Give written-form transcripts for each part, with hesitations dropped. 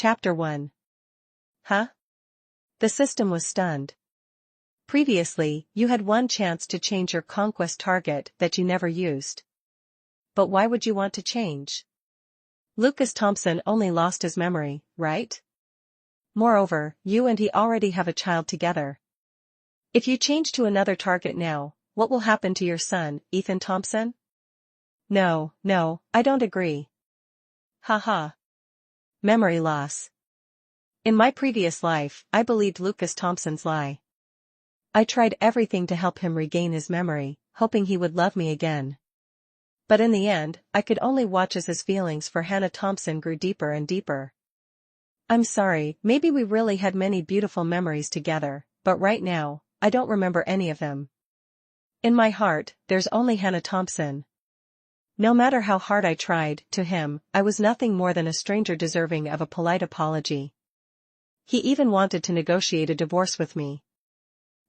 Chapter 1. Huh? The system was stunned. Previously, you had one chance to change your conquest target that you never used. But why would you want to change? Lucas Thompson only lost his memory, right? Moreover, you and he already have a child together. If you change to another target now, what will happen to your son, Ethan Thompson? No, I don't agree. Haha. Memory loss. In my previous life, I believed Lucas Thompson's lie. I tried everything to help him regain his memory, hoping he would love me again. But in the end, I could only watch as his feelings for Hannah Thompson grew deeper and deeper. I'm sorry, maybe we really had many beautiful memories together, but right now, I don't remember any of them. In my heart, there's only Hannah Thompson. No matter how hard I tried, to him, I was nothing more than a stranger deserving of a polite apology. He even wanted to negotiate a divorce with me.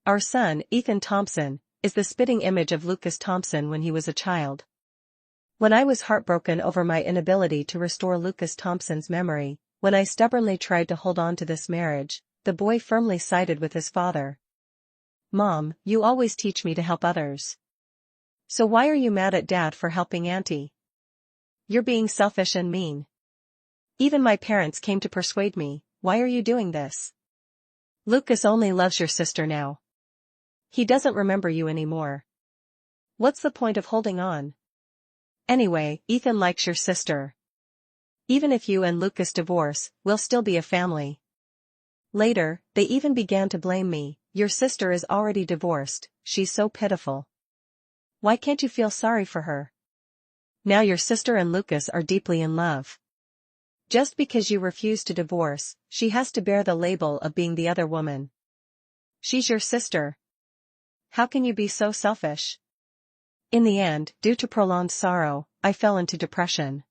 Our son, Ethan Thompson, is the spitting image of Lucas Thompson when he was a child. When I was heartbroken over my inability to restore Lucas Thompson's memory, when I stubbornly tried to hold on to this marriage, the boy firmly sided with his father. Mom, you always teach me to help others. So why are you mad at Dad for helping Auntie? You're being selfish and mean. Even my parents came to persuade me, why are you doing this? Lucas only loves your sister now. He doesn't remember you anymore. What's the point of holding on? Anyway, Ethan likes your sister. Even if you and Lucas divorce, we'll still be a family. Later, they even began to blame me, your sister is already divorced, she's so pitiful. Why can't you feel sorry for her? Now your sister and Lucas are deeply in love. Just because you refuse to divorce, she has to bear the label of being the other woman. She's your sister. How can you be so selfish? In the end, due to prolonged sorrow, I fell into depression.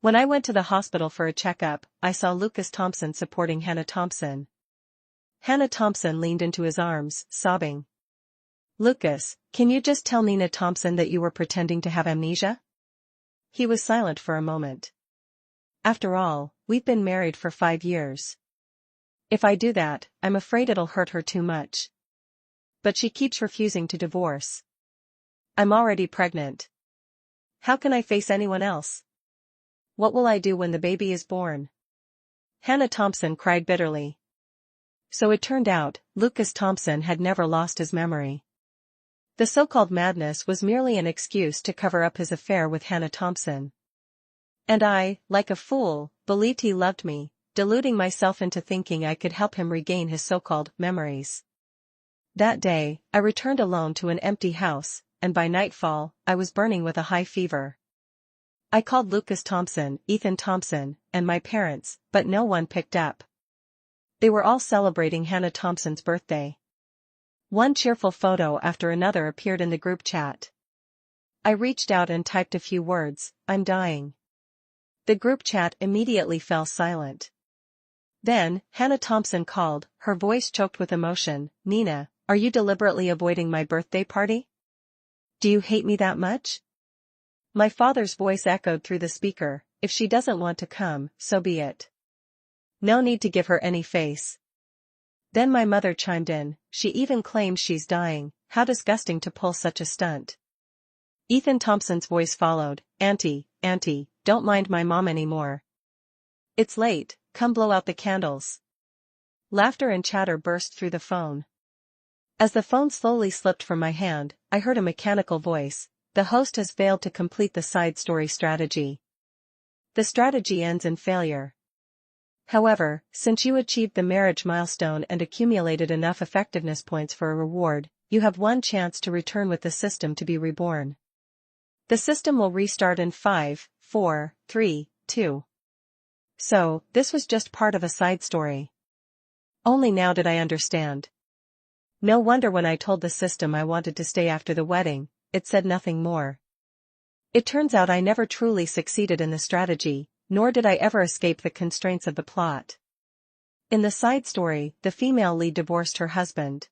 When I went to the hospital for a checkup, I saw Lucas Thompson supporting Hannah Thompson. Hannah Thompson leaned into his arms, sobbing. Lucas, can you just tell Nina Thompson that you were pretending to have amnesia? He was silent for a moment. After all, we've been married for 5 years. If I do that, I'm afraid it'll hurt her too much. But she keeps refusing to divorce. I'm already pregnant. How can I face anyone else? What will I do when the baby is born? Hannah Thompson cried bitterly. So it turned out, Lucas Thompson had never lost his memory. The so-called madness was merely an excuse to cover up his affair with Hannah Thompson. And I, like a fool, believed he loved me, deluding myself into thinking I could help him regain his so-called memories. That day, I returned alone to an empty house, and by nightfall, I was burning with a high fever. I called Lucas Thompson, Ethan Thompson, and my parents, but no one picked up. They were all celebrating Hannah Thompson's birthday. One cheerful photo after another appeared in the group chat. I reached out and typed a few words, I'm dying. The group chat immediately fell silent. Then, Hannah Thompson called, her voice choked with emotion, Nina, are you deliberately avoiding my birthday party? Do you hate me that much? My father's voice echoed through the speaker, if she doesn't want to come, so be it. No need to give her any face. Then my mother chimed in, she even claims she's dying, how disgusting to pull such a stunt. Ethan Thompson's voice followed, Auntie, don't mind my mom anymore. It's late, come blow out the candles. Laughter and chatter burst through the phone. As the phone slowly slipped from my hand, I heard a mechanical voice, the host has failed to complete the side story strategy. The strategy ends in failure. However, since you achieved the marriage milestone and accumulated enough effectiveness points for a reward, you have one chance to return with the system to be reborn. The system will restart in 5, 4, 3, 2. So, this was just part of a side story. Only now did I understand. No wonder when I told the system I wanted to stay after the wedding, it said nothing more. It turns out I never truly succeeded in the strategy, nor did I ever escape the constraints of the plot. In the side story, the female lead divorced her husband.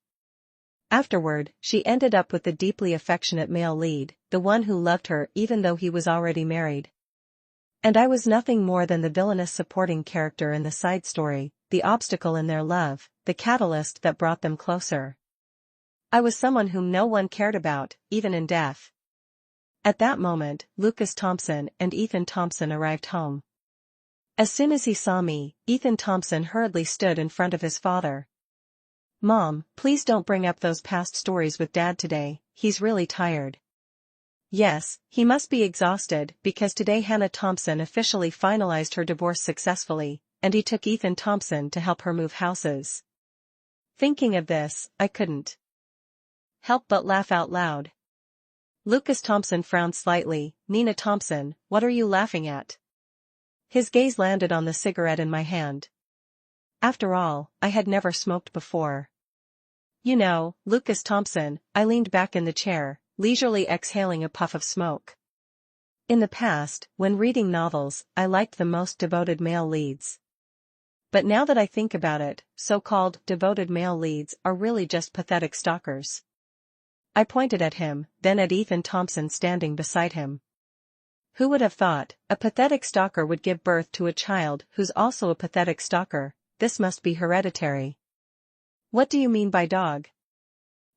Afterward, she ended up with the deeply affectionate male lead, the one who loved her even though he was already married. And I was nothing more than the villainous supporting character in the side story, the obstacle in their love, the catalyst that brought them closer. I was someone whom no one cared about, even in death. At that moment, Lucas Thompson and Ethan Thompson arrived home. As soon as he saw me, Ethan Thompson hurriedly stood in front of his father. "Mom, please don't bring up those past stories with Dad today, he's really tired." Yes, he must be exhausted because today Hannah Thompson officially finalized her divorce successfully, and he took Ethan Thompson to help her move houses. Thinking of this, I couldn't help but laugh out loud. Lucas Thompson frowned slightly. "Nina Thompson, what are you laughing at?" His gaze landed on the cigarette in my hand. After all, I had never smoked before. "You know, Lucas Thompson," I leaned back in the chair, leisurely exhaling a puff of smoke. In the past, when reading novels, I liked the most devoted male leads. But now that I think about it, so-called devoted male leads are really just pathetic stalkers. I pointed at him, then at Ethan Thompson standing beside him. Who would have thought, a pathetic stalker would give birth to a child who's also a pathetic stalker? This must be hereditary. "What do you mean by dog?"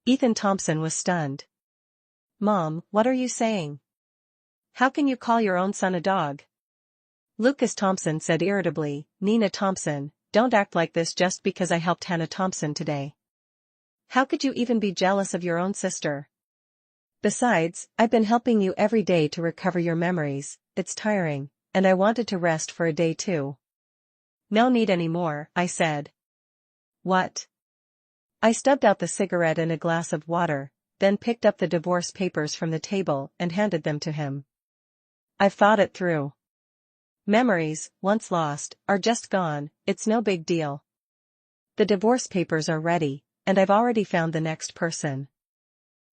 Ethan Thompson was stunned. "Mom, what are you saying? How can you call your own son a dog?" Lucas Thompson said irritably. "Nina Thompson, don't act like this just because I helped Hannah Thompson today. How could you even be jealous of your own sister? Besides, I've been helping you every day to recover your memories, it's tiring, and I wanted to rest for a day too." "No need anymore," I said. "What?" I stubbed out the cigarette and a glass of water, then picked up the divorce papers from the table and handed them to him. "I've thought it through. Memories, once lost, are just gone, it's no big deal. The divorce papers are ready, and I've already found the next person.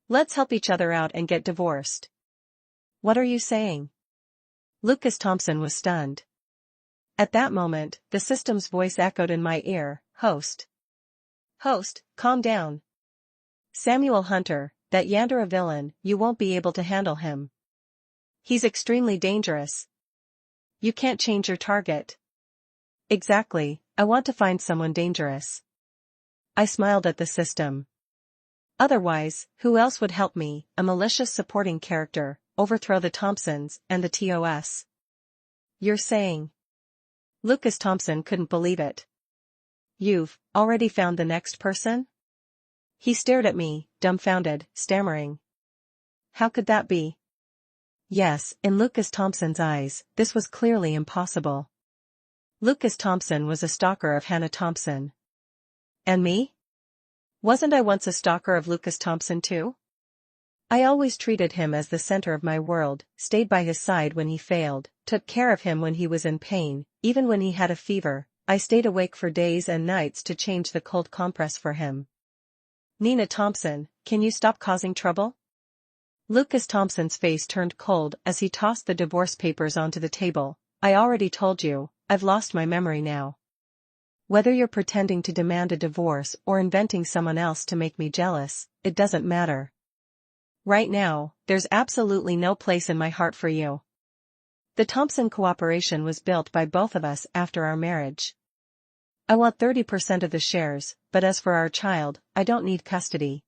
Let's help each other out and get divorced." "What are you saying?" Lucas Thompson was stunned. At that moment, the system's voice echoed in my ear. Host, calm down. Samuel Hunter, that Yandere villain, you won't be able to handle him. He's extremely dangerous. You can't change your target." "Exactly, I want to find someone dangerous." I smiled at the system. "Otherwise, who else would help me, a malicious supporting character, overthrow the Thompsons and the TOS?" "You're saying?" Lucas Thompson couldn't believe it. "You've already found the next person?" He stared at me, dumbfounded, stammering. "How could that be?" Yes, in Lucas Thompson's eyes, this was clearly impossible. Lucas Thompson was a stalker of Hannah Thompson. And me? Wasn't I once a stalker of Lucas Thompson too? I always treated him as the center of my world, stayed by his side when he failed, took care of him when he was in pain, even when he had a fever. I stayed awake for days and nights to change the cold compress for him. "Nina Thompson, can you stop causing trouble?" Lucas Thompson's face turned cold as he tossed the divorce papers onto the table. "I already told you, I've lost my memory now. Whether you're pretending to demand a divorce or inventing someone else to make me jealous, it doesn't matter. Right now, there's absolutely no place in my heart for you. The Thompson cooperation was built by both of us after our marriage. I want 30% of the shares, but as for our child, I don't need custody."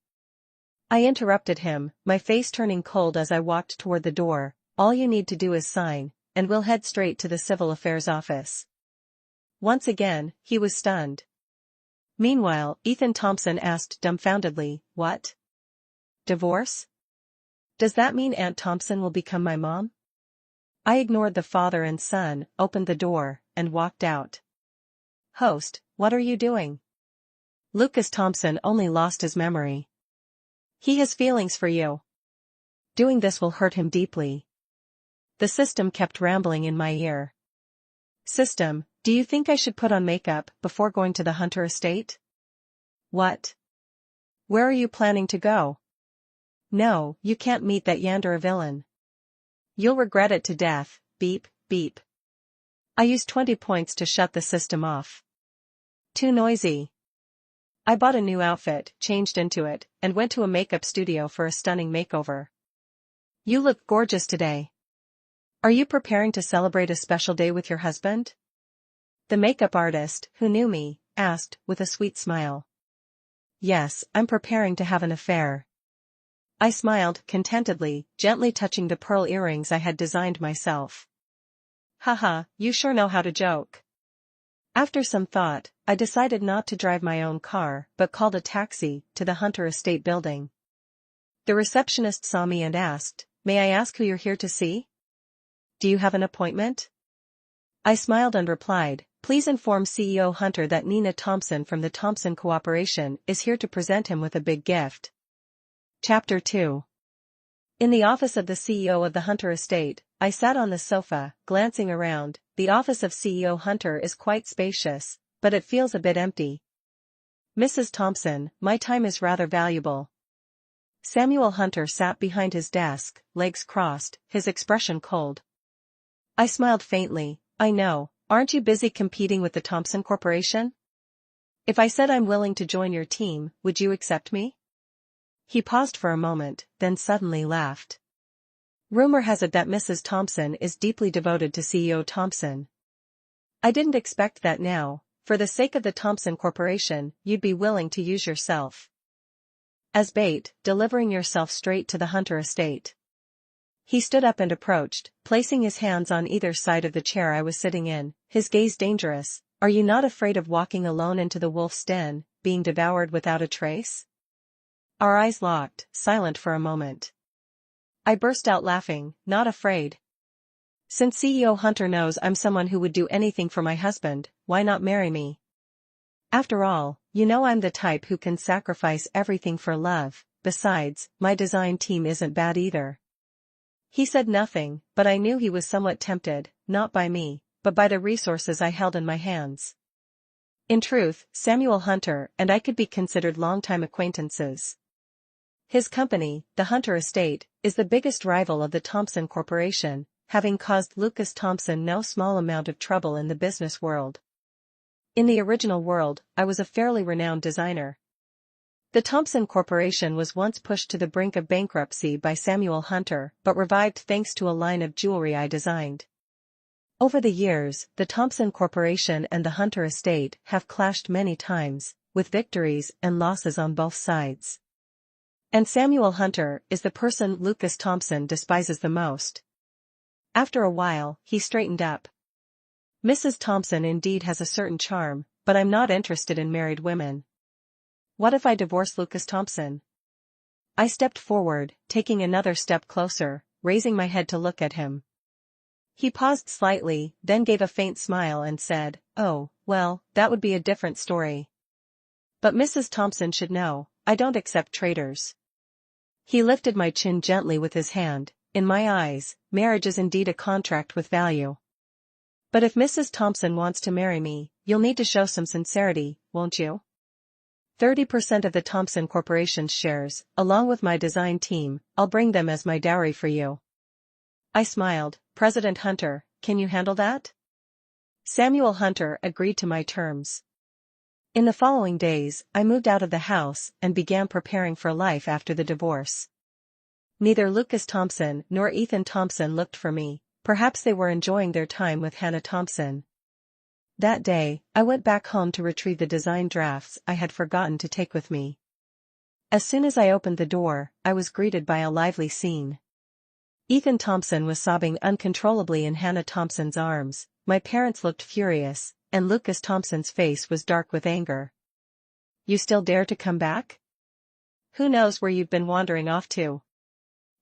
I interrupted him, my face turning cold as I walked toward the door. "All you need to do is sign, and we'll head straight to the Civil Affairs office." Once again, he was stunned. Meanwhile, Ethan Thompson asked dumbfoundedly, "What? Divorce? Does that mean Aunt Thompson will become my mom?" I ignored the father and son, opened the door, and walked out. "Host, what are you doing?" Lucas Thompson only lost his memory. "He has feelings for you. Doing this will hurt him deeply." The system kept rambling in my ear. "System, do you think I should put on makeup before going to the Hunter estate?" "What? Where are you planning to go?" "No, you can't meet that Yandere villain. You'll regret it to death." Beep, beep. I used 20 points to shut the system off. Too noisy. I bought a new outfit, changed into it, and went to a makeup studio for a stunning makeover. "You look gorgeous today. Are you preparing to celebrate a special day with your husband? The makeup artist, who knew me, asked with a sweet smile. Yes, I'm preparing to have an affair. I smiled contentedly, gently touching the pearl earrings I had designed myself. Haha, you sure know how to joke. After some thought, I decided not to drive my own car but called a taxi to the Hunter Estate building. The receptionist saw me and asked, "May I ask who you're here to see? Do you have an appointment?" I smiled and replied, "Please inform CEO Hunter that Nina Thompson from the Thompson Corporation is here to present him with a big gift." Chapter 2. In the office of the CEO of the Hunter Estate, I sat on the sofa, glancing around. The office of CEO Hunter is quite spacious, but it feels a bit empty. "Mrs. Thompson, my time is rather valuable." Samuel Hunter sat behind his desk, legs crossed, his expression cold. I smiled faintly. "I know, aren't you busy competing with the Thompson Corporation? If I said I'm willing to join your team, would you accept me?" He paused for a moment, then suddenly laughed. "Rumor has it that Mrs. Thompson is deeply devoted to CEO Thompson. I didn't expect that now. For the sake of the Thompson Corporation, you'd be willing to use yourself as bait, delivering yourself straight to the Hunter Estate." He stood up and approached, placing his hands on either side of the chair I was sitting in, his gaze dangerous. "Are you not afraid of walking alone into the wolf's den, being devoured without a trace?" Our eyes locked, silent for a moment. I burst out laughing. "Not afraid. Since CEO Hunter knows I'm someone who would do anything for my husband, why not marry me? After all, you know I'm the type who can sacrifice everything for love. Besides, my design team isn't bad either." He said nothing, but I knew he was somewhat tempted, not by me, but by the resources I held in my hands. In truth, Samuel Hunter and I could be considered longtime acquaintances. His company, the Hunter Estate, is the biggest rival of the Thompson Corporation, having caused Lucas Thompson no small amount of trouble in the business world. In the original world, I was a fairly renowned designer. The Thompson Corporation was once pushed to the brink of bankruptcy by Samuel Hunter, but revived thanks to a line of jewelry I designed. Over the years, the Thompson Corporation and the Hunter Estate have clashed many times, with victories and losses on both sides. And Samuel Hunter is the person Lucas Thompson despises the most. After a while, he straightened up. "Mrs. Thompson indeed has a certain charm, but I'm not interested in married women. What if I divorce Lucas Thompson?" I stepped forward, taking another step closer, raising my head to look at him. He paused slightly, then gave a faint smile and said, "Oh, well, that would be a different story. But Mrs. Thompson should know, I don't accept traitors." He lifted my chin gently with his hand. "In my eyes, marriage is indeed a contract with value. But if Mrs. Thompson wants to marry me, you'll need to show some sincerity, won't you? 30% of the Thompson Corporation's shares, along with my design team, I'll bring them as my dowry for you." I smiled. "President Hunter, can you handle that?" Samuel Hunter agreed to my terms. In the following days, I moved out of the house and began preparing for life after the divorce. Neither Lucas Thompson nor Ethan Thompson looked for me. Perhaps they were enjoying their time with Hannah Thompson. That day, I went back home to retrieve the design drafts I had forgotten to take with me. As soon as I opened the door, I was greeted by a lively scene. Ethan Thompson was sobbing uncontrollably in Hannah Thompson's arms, my parents looked furious, and Lucas Thompson's face was dark with anger. "You still dare to come back? Who knows where you've been wandering off to?"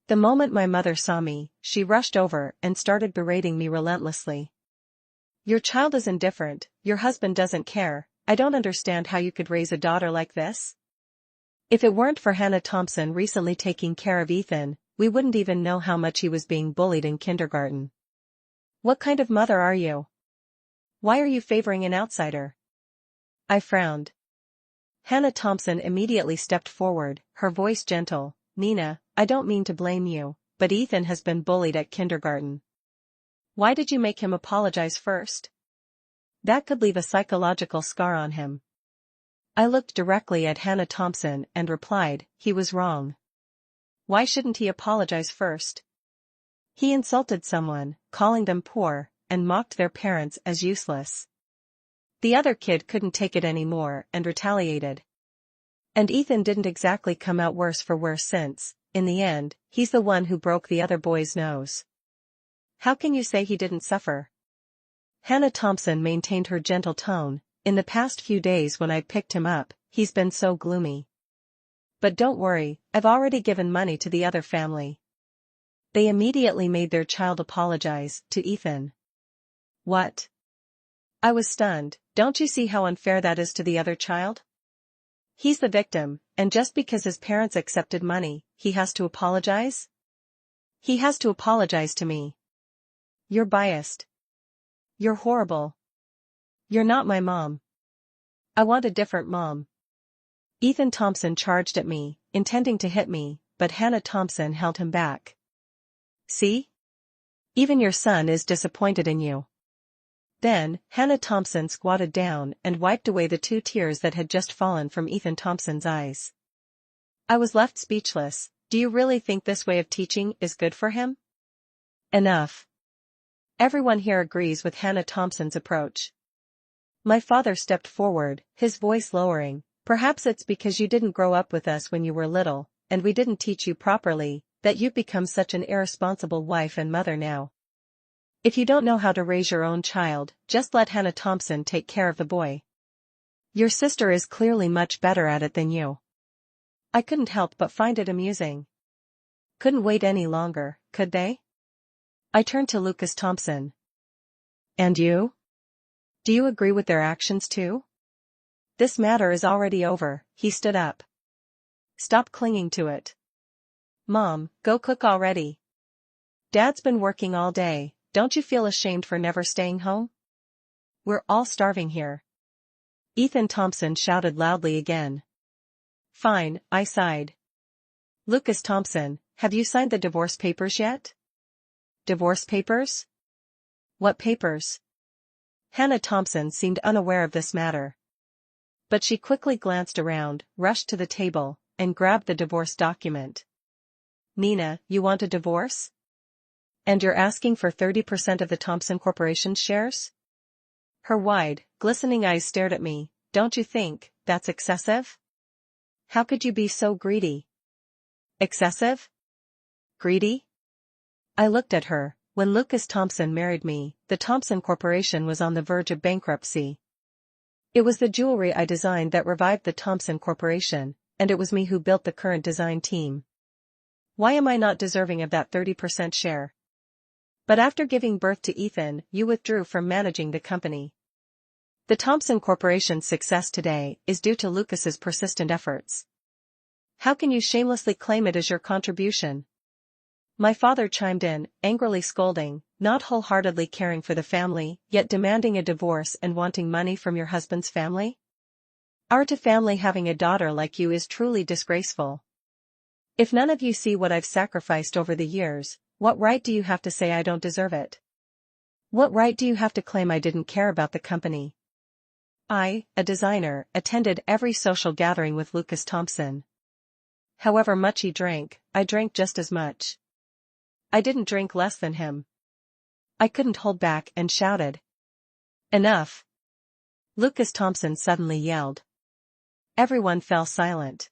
The moment my mother saw me, she rushed over and started berating me relentlessly. "Your child is indifferent, your husband doesn't care, I don't understand how you could raise a daughter like this. If it weren't for Hannah Thompson recently taking care of Ethan, we wouldn't even know how much he was being bullied in kindergarten. What kind of mother are you? Why are you favoring an outsider?" I frowned. Hannah Thompson immediately stepped forward, her voice gentle. "Nina, I don't mean to blame you, but Ethan has been bullied at kindergarten. Why did you make him apologize first? That could leave a psychological scar on him." I looked directly at Hannah Thompson and replied, "He was wrong. Why shouldn't he apologize first?" He insulted someone, calling them poor, and mocked their parents as useless. The other kid couldn't take it anymore and retaliated. And Ethan didn't exactly come out worse for wear since, in the end, he's the one who broke the other boy's nose. How can you say he didn't suffer? Hannah Thompson maintained her gentle tone. In the past few days when I picked him up, he's been so gloomy. But don't worry, I've already given money to the other family. They immediately made their child apologize to Ethan. What? I was stunned. Don't you see how unfair that is to the other child? He's the victim, and just because his parents accepted money, he has to apologize? He has to apologize to me. You're biased. You're horrible. You're not my mom. I want a different mom. Ethan Thompson charged at me, intending to hit me, but Hannah Thompson held him back. See? Even your son is disappointed in you. Then, Hannah Thompson squatted down and wiped away the 2 tears that had just fallen from Ethan Thompson's eyes. I was left speechless. Do you really think this way of teaching is good for him? Enough. Everyone here agrees with Hannah Thompson's approach. My father stepped forward, his voice lowering. Perhaps it's because you didn't grow up with us when you were little, and we didn't teach you properly, that you've become such an irresponsible wife and mother now. If you don't know how to raise your own child, just let Hannah Thompson take care of the boy. Your sister is clearly much better at it than you. I couldn't help but find it amusing. Couldn't wait any longer, could they? I turned to Lucas Thompson. And you? Do you agree with their actions too? This matter is already over, he stood up. Stop clinging to it. Mom, go cook already. Dad's been working all day, don't you feel ashamed for never staying home? We're all starving here. Ethan Thompson shouted loudly again. Fine, I sighed. Lucas Thompson, have you signed the divorce papers yet? Divorce papers? What papers? Hannah Thompson seemed unaware of this matter. But she quickly glanced around, rushed to the table, and grabbed the divorce document. Nina, you want a divorce? And you're asking for 30% of the Thompson Corporation's shares? Her wide, glistening eyes stared at me. Don't you think that's excessive? How could you be so greedy? Excessive? Greedy? I looked at her. When Lucas Thompson married me, the Thompson Corporation was on the verge of bankruptcy. It was the jewelry I designed that revived the Thompson Corporation, and it was me who built the current design team. Why am I not deserving of that 30% share? But after giving birth to Ethan, you withdrew from managing the company. The Thompson Corporation's success today is due to Lucas's persistent efforts. How can you shamelessly claim it as your contribution? My father chimed in, angrily scolding, not wholeheartedly caring for the family, yet demanding a divorce and wanting money from your husband's family? Our family having a daughter like you is truly disgraceful. If none of you see what I've sacrificed over the years, what right do you have to say I don't deserve it? What right do you have to claim I didn't care about the company? I, a designer, attended every social gathering with Lucas Thompson. However much he drank, I drank just as much. I didn't drink less than him. I couldn't hold back and shouted. Enough! Lucas Thompson suddenly yelled. Everyone fell silent.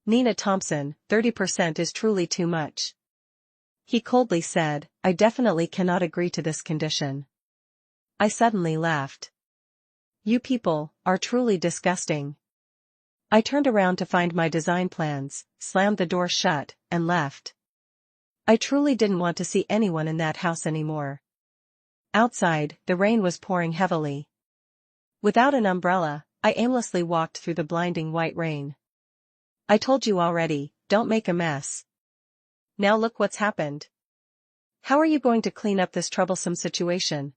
Nina Thompson, 30% is truly too much. He coldly said, I definitely cannot agree to this condition. I suddenly laughed. You people are truly disgusting. I turned around to find my design plans, slammed the door shut, and left. I truly didn't want to see anyone in that house anymore. Outside, the rain was pouring heavily. Without an umbrella, I aimlessly walked through the blinding white rain. I told you already, don't make a mess. Now look what's happened. How are you going to clean up this troublesome situation?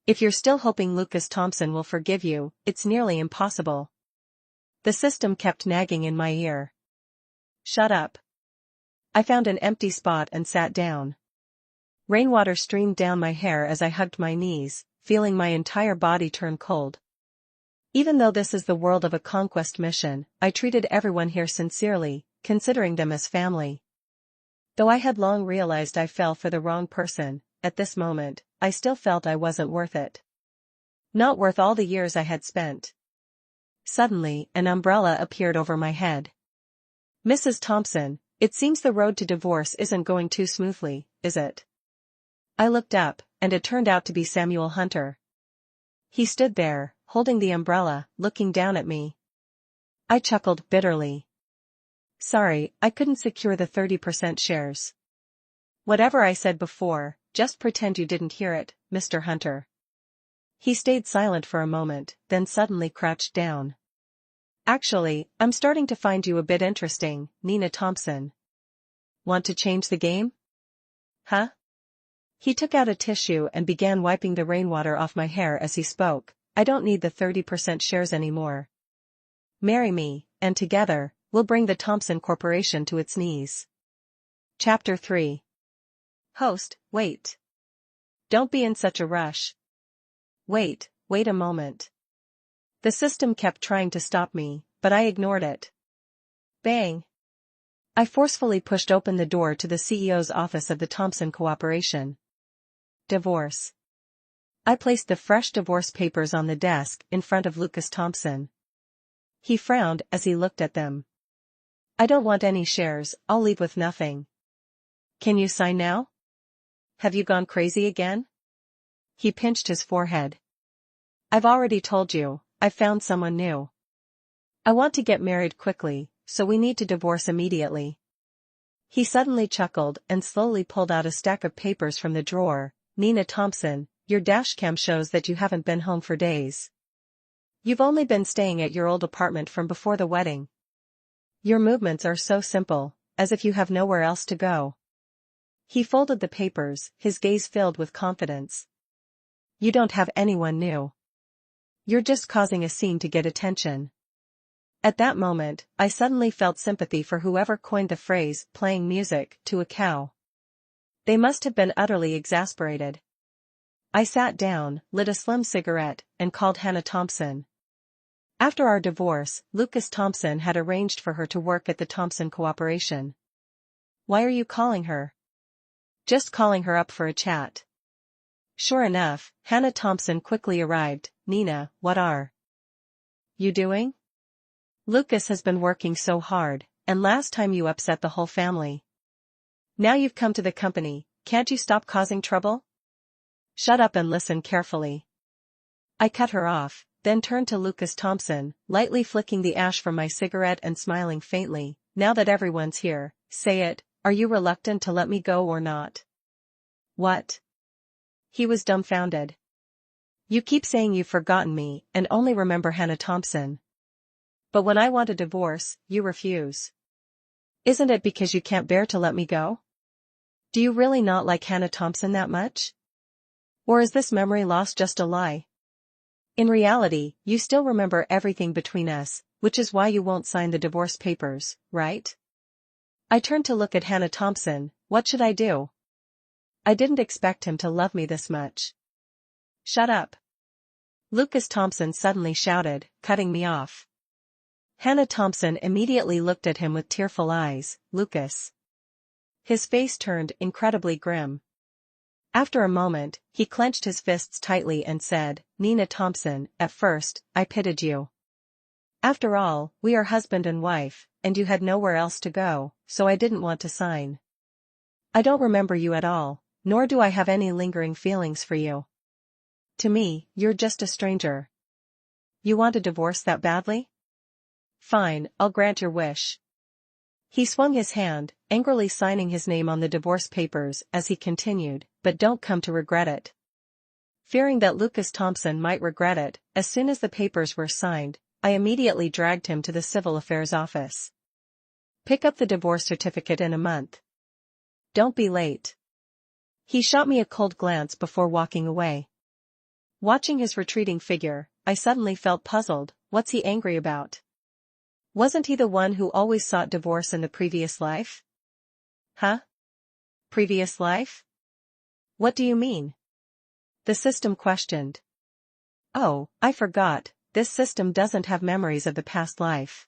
If you're still hoping Lucas Thompson will forgive you, it's nearly impossible. The system kept nagging in my ear. Shut up. I found an empty spot and sat down. Rainwater streamed down my hair as I hugged my knees, feeling my entire body turn cold. Even though this is the world of a conquest mission, I treated everyone here sincerely, considering them as family. Though I had long realized I fell for the wrong person, at this moment, I still felt I wasn't worth it. Not worth all the years I had spent. Suddenly, an umbrella appeared over my head. "Mrs. Thompson, it seems the road to divorce isn't going too smoothly, is it?" I looked up, and it turned out to be Samuel Hunter. He stood there, holding the umbrella, looking down at me. I chuckled bitterly. "Sorry, I couldn't secure the 30% shares." "Whatever I said before, just pretend you didn't hear it, Mr. Hunter." He stayed silent for a moment, then suddenly crouched down. "Actually, I'm starting to find you a bit interesting, Nina Thompson. Want to change the game? Huh?" He took out a tissue and began wiping the rainwater off my hair as he spoke. "I don't need the 30% shares anymore. Marry me, and together, we'll bring the Thompson Corporation to its knees." Chapter 3. Host, wait. Don't be in such a rush. Wait a moment. The system kept trying to stop me, but I ignored it. Bang! I forcefully pushed open the door to the CEO's office of the Thompson Corporation. Divorce. I placed the fresh divorce papers on the desk in front of Lucas Thompson. He frowned as he looked at them. "I don't want any shares, I'll leave with nothing." "Can you sign now? Have you gone crazy again?" He pinched his forehead. "I've already told you, I've found someone new. I want to get married quickly, so we need to divorce immediately." He suddenly chuckled and slowly pulled out a stack of papers from the drawer. "Nina Thompson, your dashcam shows that you haven't been home for days. You've only been staying at your old apartment from before the wedding. Your movements are so simple, as if you have nowhere else to go." He folded the papers, his gaze filled with confidence. "You don't have anyone new. You're just causing a scene to get attention." At that moment, I suddenly felt sympathy for whoever coined the phrase, "playing music to a cow." They must have been utterly exasperated. I sat down, lit a slim cigarette, and called Hannah Thompson. After our divorce, Lucas Thompson had arranged for her to work at the Thompson Corporation. "Why are you calling her?" "Just calling her up for a chat." Sure enough, Hannah Thompson quickly arrived. "Nina, what are you doing? Lucas has been working so hard, and last time you upset the whole family. Now you've come to the company, can't you stop causing trouble? Shut up and listen carefully." I cut her off, then turned to Lucas Thompson, lightly flicking the ash from my cigarette and smiling faintly. "Now that everyone's here, say it, are you reluctant to let me go or not?" "What?" He was dumbfounded. "You keep saying you've forgotten me and only remember Hannah Thompson. But when I want a divorce, you refuse. Isn't it because you can't bear to let me go? Do you really not like Hannah Thompson that much? Or is this memory loss just a lie? In reality, you still remember everything between us, which is why you won't sign the divorce papers, right?" I turned to look at Hannah Thompson. What should I do? I didn't expect him to love me this much. "Shut up!" Lucas Thompson suddenly shouted, cutting me off. Hannah Thompson immediately looked at him with tearful eyes. "Lucas." His face turned incredibly grim. After a moment, he clenched his fists tightly and said, "Nina Thompson, at first, I pitied you. After all, we are husband and wife, and you had nowhere else to go, so I didn't want to sign. I don't remember you at all, nor do I have any lingering feelings for you. To me, you're just a stranger. You want a divorce that badly? Fine, I'll grant your wish." He swung his hand, angrily signing his name on the divorce papers as he continued, "But don't come to regret it." Fearing that Lucas Thompson might regret it, as soon as the papers were signed, I immediately dragged him to the Civil Affairs office. "Pick up the divorce certificate in a month. Don't be late." He shot me a cold glance before walking away. Watching his retreating figure, I suddenly felt puzzled. What's he angry about? Wasn't he the one who always sought divorce in the previous life? Huh? Previous life? What do you mean? The system questioned. "Oh, I forgot, this system doesn't have memories of the past life.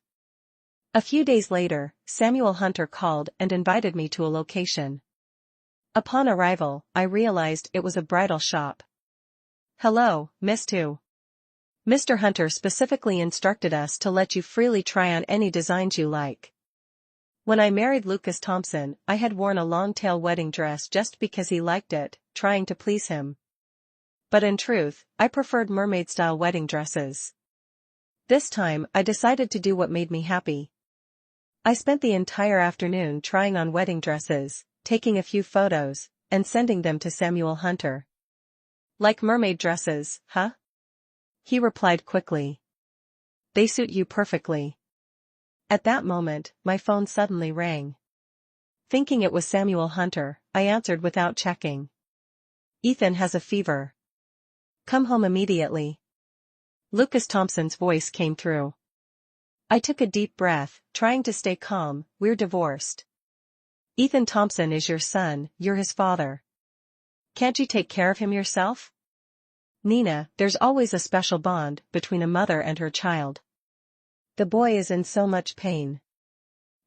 A few days later, Samuel Hunter called and invited me to a location. Upon arrival, I realized it was a bridal shop. "Hello, Miss Two. Mr. Hunter specifically instructed us to let you freely try on any designs you like." When I married Lucas Thompson, I had worn a long-tail wedding dress just because he liked it, trying to please him. But in truth, I preferred mermaid-style wedding dresses. This time, I decided to do what made me happy. I spent the entire afternoon trying on wedding dresses, taking a few photos, and sending them to Samuel Hunter. "Like mermaid dresses, huh?" he replied quickly. "They suit you perfectly." At that moment, my phone suddenly rang. Thinking it was Samuel Hunter, I answered without checking. "Ethan has a fever. Come home immediately." Lucas Thompson's voice came through. I took a deep breath, trying to stay calm. "We're divorced. Ethan Thompson is your son, you're his father. Can't you take care of him yourself?" "Nina, there's always a special bond between a mother and her child. The boy is in so much pain."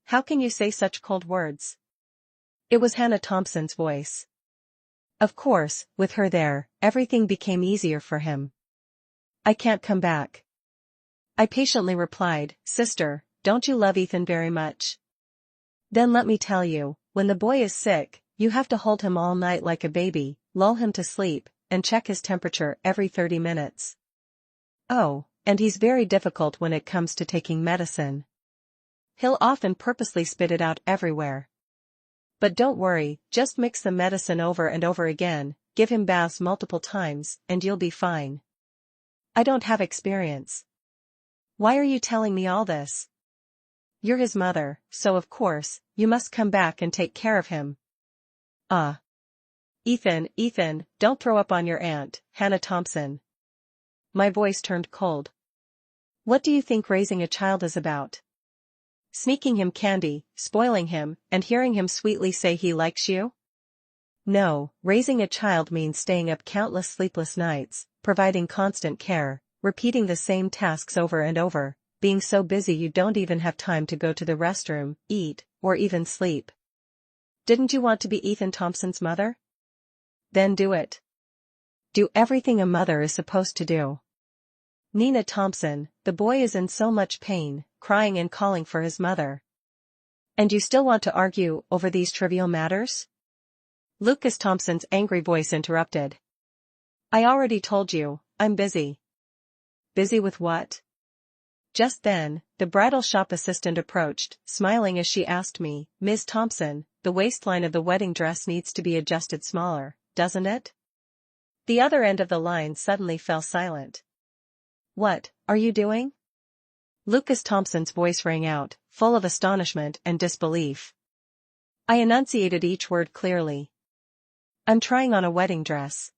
"How can you say such cold words?" It was Hannah Thompson's voice. Of course, with her there, everything became easier for him. "I can't come back." I patiently replied, "Sister, don't you love Ethan very much? Then let me tell you, when the boy is sick, you have to hold him all night like a baby, lull him to sleep, and check his temperature every 30 minutes. Oh, and he's very difficult when it comes to taking medicine. He'll often purposely spit it out everywhere. But don't worry, just mix the medicine over and over again, give him baths multiple times, and you'll be fine." "I don't have experience." "Why are you telling me all this? You're his mother, so of course, you must come back and take care of him." Ethan, don't throw up on your aunt, Hannah Thompson." My voice turned cold. "What do you think raising a child is about? Sneaking him candy, spoiling him, and hearing him sweetly say he likes you? No, raising a child means staying up countless sleepless nights, providing constant care, repeating the same tasks over and over, being so busy you don't even have time to go to the restroom, eat, or even sleep. Didn't you want to be Ethan Thompson's mother? Then do it. Do everything a mother is supposed to do." "Nina Thompson, the boy is in so much pain, crying and calling for his mother. And you still want to argue over these trivial matters?" Lucas Thompson's angry voice interrupted. "I already told you, I'm busy." "Busy with what?" Just then, the bridal shop assistant approached, smiling as she asked me, "Ms. Thompson, the waistline of the wedding dress needs to be adjusted smaller, doesn't it?" The other end of the line suddenly fell silent. "What are you doing?" Lucas Thompson's voice rang out, full of astonishment and disbelief. I enunciated each word clearly. "I'm trying on a wedding dress."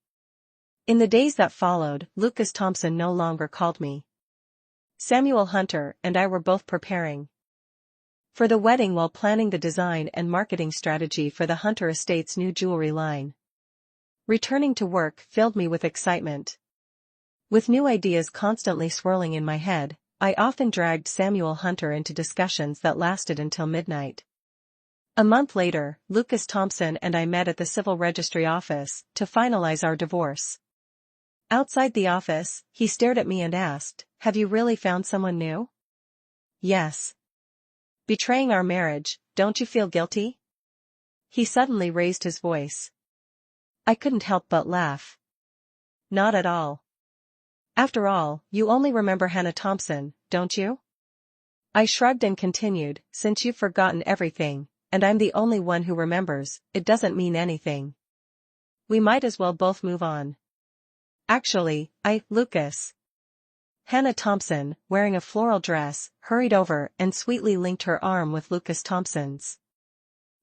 In the days that followed, Lucas Thompson no longer called me. Samuel Hunter and I were both preparing for the wedding while planning the design and marketing strategy for the Hunter Estate's new jewelry line. Returning to work filled me with excitement. With new ideas constantly swirling in my head, I often dragged Samuel Hunter into discussions that lasted until midnight. A month later, Lucas Thompson and I met at the civil registry office to finalize our divorce. Outside the office, he stared at me and asked, "Have you really found someone new?" "Yes." "Betraying our marriage, don't you feel guilty?" He suddenly raised his voice. I couldn't help but laugh. "Not at all. After all, you only remember Hannah Thompson, don't you?" I shrugged and continued, "Since you've forgotten everything, and I'm the only one who remembers, it doesn't mean anything. We might as well both move on. Actually, Lucas." Hannah Thompson, wearing a floral dress, hurried over and sweetly linked her arm with Lucas Thompson's.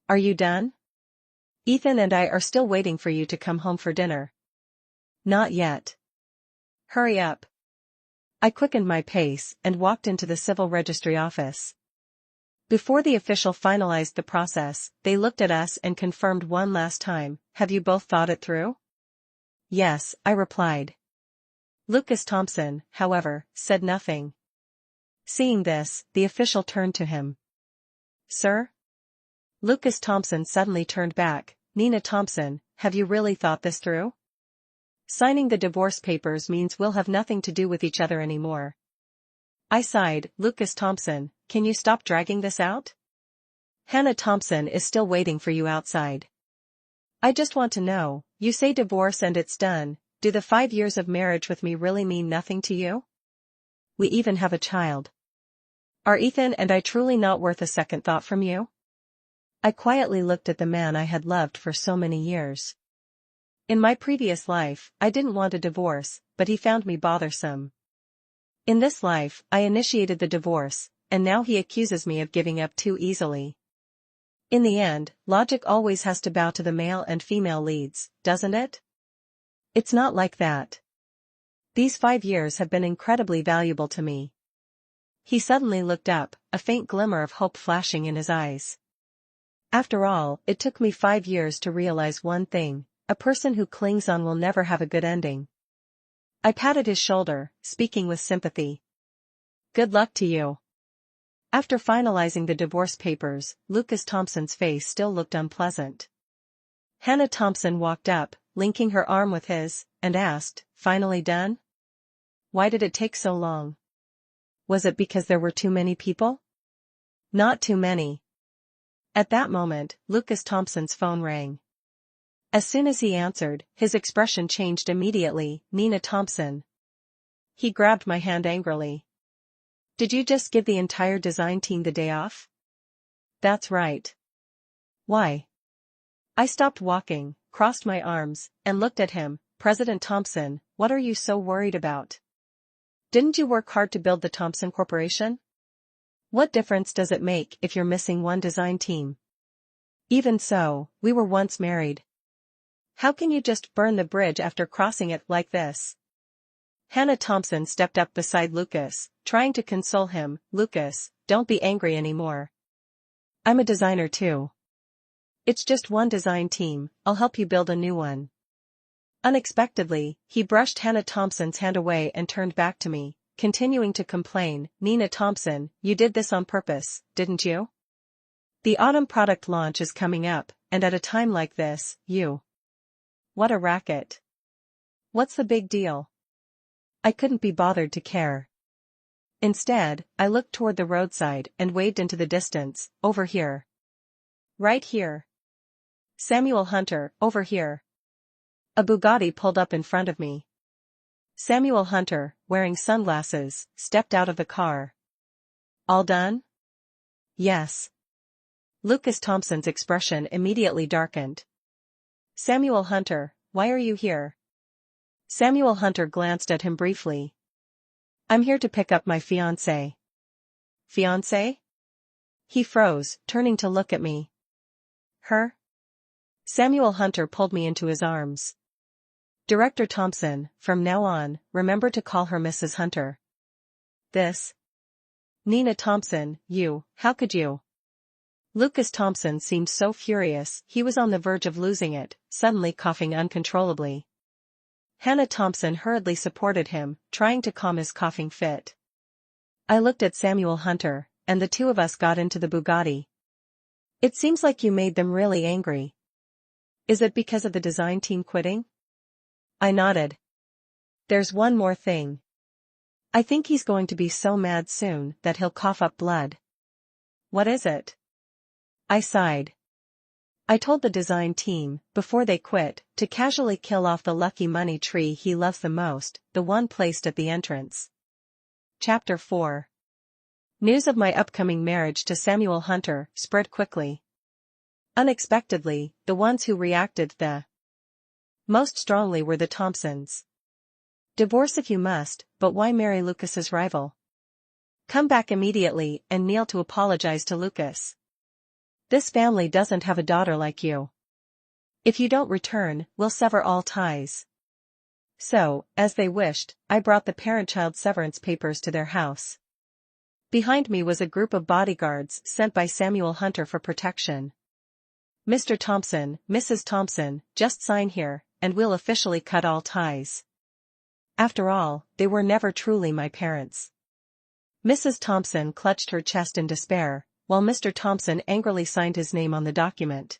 "Are you done? Ethan and I are still waiting for you to come home for dinner." "Not yet." "Hurry up." I quickened my pace and walked into the civil registry office. Before the official finalized the process, they looked at us and confirmed one last time, "Have you both thought it through?" "Yes," I replied. Lucas Thompson, however, said nothing. Seeing this, the official turned to him. Sir? Lucas Thompson suddenly turned back. Nina Thompson, have you really thought this through? Signing the divorce papers means we'll have nothing to do with each other anymore. I sighed. Lucas Thompson, can you stop dragging this out? Hannah Thompson is still waiting for you outside. I just want to know, you say divorce and it's done, do the 5 years of marriage with me really mean nothing to you? We even have a child. Are Ethan and I truly not worth a second thought from you? I quietly looked at the man I had loved for so many years. In my previous life, I didn't want a divorce, but he found me bothersome. In this life, I initiated the divorce, and now he accuses me of giving up too easily. In the end, logic always has to bow to the male and female leads, doesn't it? It's not like that. These 5 years have been incredibly valuable to me. He suddenly looked up, a faint glimmer of hope flashing in his eyes. After all, it took me 5 years to realize one thing, a person who clings on will never have a good ending. I patted his shoulder, speaking with sympathy. Good luck to you. After finalizing the divorce papers, Lucas Thompson's face still looked unpleasant. Hannah Thompson walked up, linking her arm with his, and asked, finally done? Why did it take so long? Was it because there were too many people? Not too many. At that moment, Lucas Thompson's phone rang. As soon as he answered, his expression changed immediately. Nina Thompson. He grabbed my hand angrily. Did you just give the entire design team the day off? That's right. Why? I stopped walking, crossed my arms, and looked at him. President Thompson, what are you so worried about? Didn't you work hard to build the Thompson Corporation? What difference does it make if you're missing one design team? Even so, we were once married. How can you just burn the bridge after crossing it like this? Hannah Thompson stepped up beside Lucas, trying to console him. Lucas, don't be angry anymore. I'm a designer too. It's just one design team, I'll help you build a new one. Unexpectedly, he brushed Hannah Thompson's hand away and turned back to me, continuing to complain. Nina Thompson, you did this on purpose, didn't you? The autumn product launch is coming up, and at a time like this, you. What a racket. What's the big deal? I couldn't be bothered to care. Instead, I looked toward the roadside and waved into the distance. Over here. Right here. Samuel Hunter, over here. A Bugatti pulled up in front of me. Samuel Hunter, wearing sunglasses, stepped out of the car. All done? Yes. Lucas Thompson's expression immediately darkened. Samuel Hunter, why are you here? Samuel Hunter glanced at him briefly. I'm here to pick up my fiancée. Fiancée? He froze, turning to look at me. Her? Samuel Hunter pulled me into his arms. Director Thompson, from now on, remember to call her Mrs. Hunter. This? Nina Thompson, how could you? Lucas Thompson seemed so furious, he was on the verge of losing it, suddenly coughing uncontrollably. Hannah Thompson hurriedly supported him, trying to calm his coughing fit. I looked at Samuel Hunter, and the two of us got into the Bugatti. It seems like you made them really angry. Is it because of the design team quitting? I nodded. There's one more thing. I think he's going to be so mad soon that he'll cough up blood. What is it? I sighed. I told the design team, before they quit, to casually kill off the lucky money tree he loves the most, the one placed at the entrance. Chapter 4. News of my upcoming marriage to Samuel Hunter spread quickly. Unexpectedly, the ones who reacted the most strongly were the Thompsons. Divorce if you must, but why marry Lucas's rival? Come back immediately and kneel to apologize to Lucas. This family doesn't have a daughter like you. If you don't return, we'll sever all ties. So, as they wished, I brought the parent-child severance papers to their house. Behind me was a group of bodyguards sent by Samuel Hunter for protection. Mr. Thompson, Mrs. Thompson, just sign here, and we'll officially cut all ties. After all, they were never truly my parents. Mrs. Thompson clutched her chest in despair, while Mr. Thompson angrily signed his name on the document.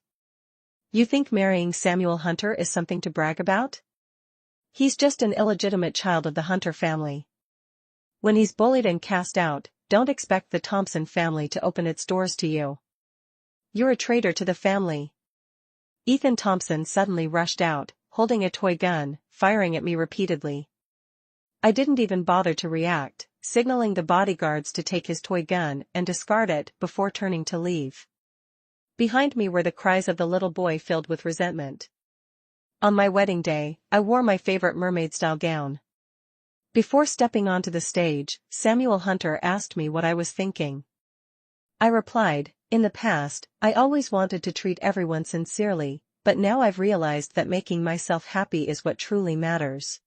You think marrying Samuel Hunter is something to brag about? He's just an illegitimate child of the Hunter family. When he's bullied and cast out, don't expect the Thompson family to open its doors to you. You're a traitor to the family. Ethan Thompson suddenly rushed out, holding a toy gun, firing at me repeatedly. I didn't even bother to react, signaling the bodyguards to take his toy gun and discard it before turning to leave. Behind me were the cries of the little boy filled with resentment. On my wedding day, I wore my favorite mermaid-style gown. Before stepping onto the stage, Samuel Hunter asked me what I was thinking. I replied, in the past, I always wanted to treat everyone sincerely, but now I've realized that making myself happy is what truly matters.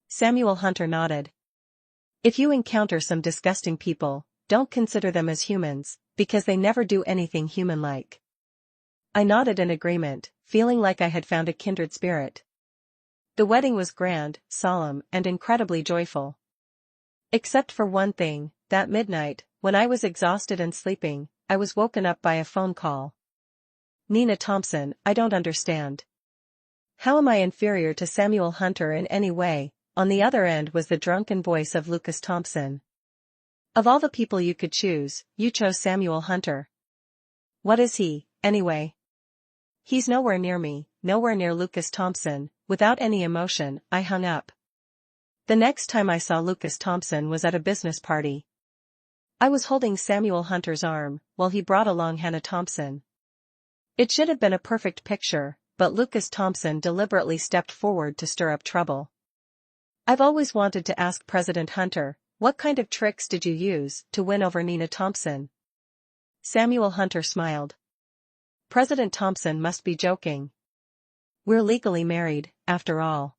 Samuel Hunter nodded. If you encounter some disgusting people, don't consider them as humans, because they never do anything human-like. I nodded in agreement, feeling like I had found a kindred spirit. The wedding was grand, solemn, and incredibly joyful. Except for one thing, that midnight, when I was exhausted and sleeping, I was woken up by a phone call. Nina Thompson, I don't understand. How am I inferior to Samuel Hunter in any way? On the other end was the drunken voice of Lucas Thompson. Of all the people you could choose, you chose Samuel Hunter. What is he, anyway? He's nowhere near me, nowhere near Lucas Thompson. Without any emotion, I hung up. The next time I saw Lucas Thompson was at a business party. I was holding Samuel Hunter's arm, while he brought along Hannah Thompson. It should have been a perfect picture, but Lucas Thompson deliberately stepped forward to stir up trouble. I've always wanted to ask President Hunter, what kind of tricks did you use to win over Nina Thompson? Samuel Hunter smiled. President Thompson must be joking. We're legally married, after all.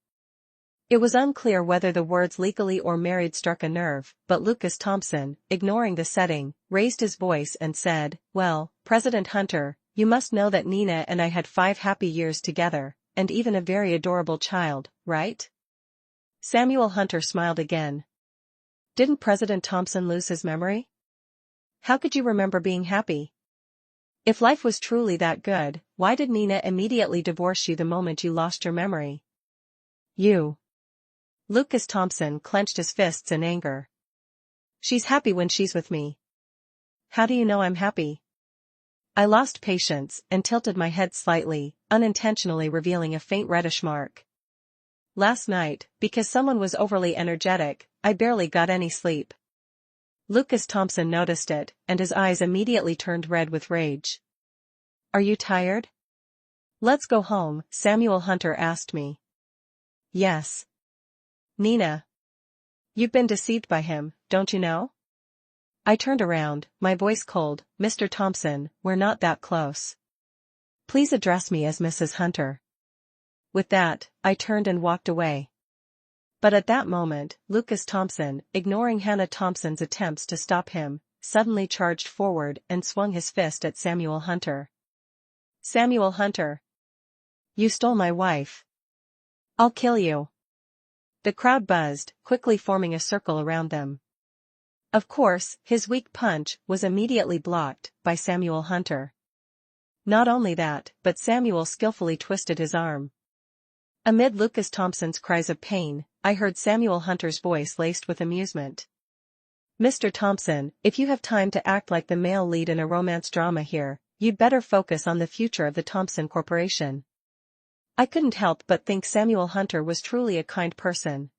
It was unclear whether the words legally or married struck a nerve, but Lucas Thompson, ignoring the setting, raised his voice and said, well, President Hunter, you must know that Nina and I had 5 happy years together, and even a very adorable child, right? Samuel Hunter smiled again. Didn't President Thompson lose his memory? How could you remember being happy? If life was truly that good, why did Nina immediately divorce you the moment you lost your memory? You. Lucas Thompson clenched his fists in anger. She's happy when she's with me. How do you know I'm happy? I lost patience and tilted my head slightly, unintentionally revealing a faint reddish mark. Last night, because someone was overly energetic, I barely got any sleep. Lucas Thompson noticed it, and his eyes immediately turned red with rage. Are you tired? Let's go home, Samuel Hunter asked me. Yes. Nina. You've been deceived by him, don't you know? I turned around, my voice cold. Mr. Thompson, we're not that close. Please address me as Mrs. Hunter. With that, I turned and walked away. But at that moment, Lucas Thompson, ignoring Hannah Thompson's attempts to stop him, suddenly charged forward and swung his fist at Samuel Hunter. Samuel Hunter. You stole my wife. I'll kill you. The crowd buzzed, quickly forming a circle around them. Of course, his weak punch was immediately blocked by Samuel Hunter. Not only that, but Samuel skillfully twisted his arm. Amid Lucas Thompson's cries of pain, I heard Samuel Hunter's voice laced with amusement. Mr. Thompson, if you have time to act like the male lead in a romance drama here, you'd better focus on the future of the Thompson Corporation. I couldn't help but think Samuel Hunter was truly a kind person.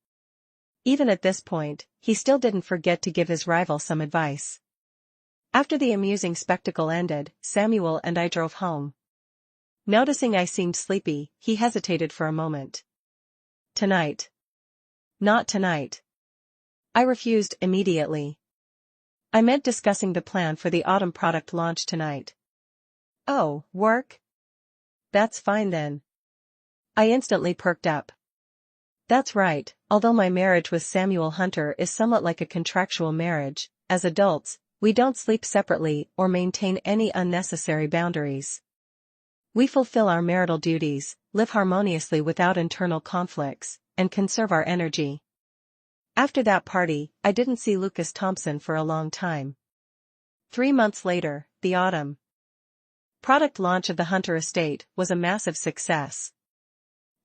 Even at this point, he still didn't forget to give his rival some advice. After the amusing spectacle ended, Samuel and I drove home. Noticing I seemed sleepy, he hesitated for a moment. Tonight. Not tonight. I refused immediately. I meant discussing the plan for the autumn product launch tonight. Oh, work? That's fine then. I instantly perked up. That's right, although my marriage with Samuel Hunter is somewhat like a contractual marriage, as adults, we don't sleep separately or maintain any unnecessary boundaries. We fulfill our marital duties, live harmoniously without internal conflicts, and conserve our energy. After that party, I didn't see Lucas Thompson for a long time. 3 months later, the autumn product launch of the Hunter estate was a massive success.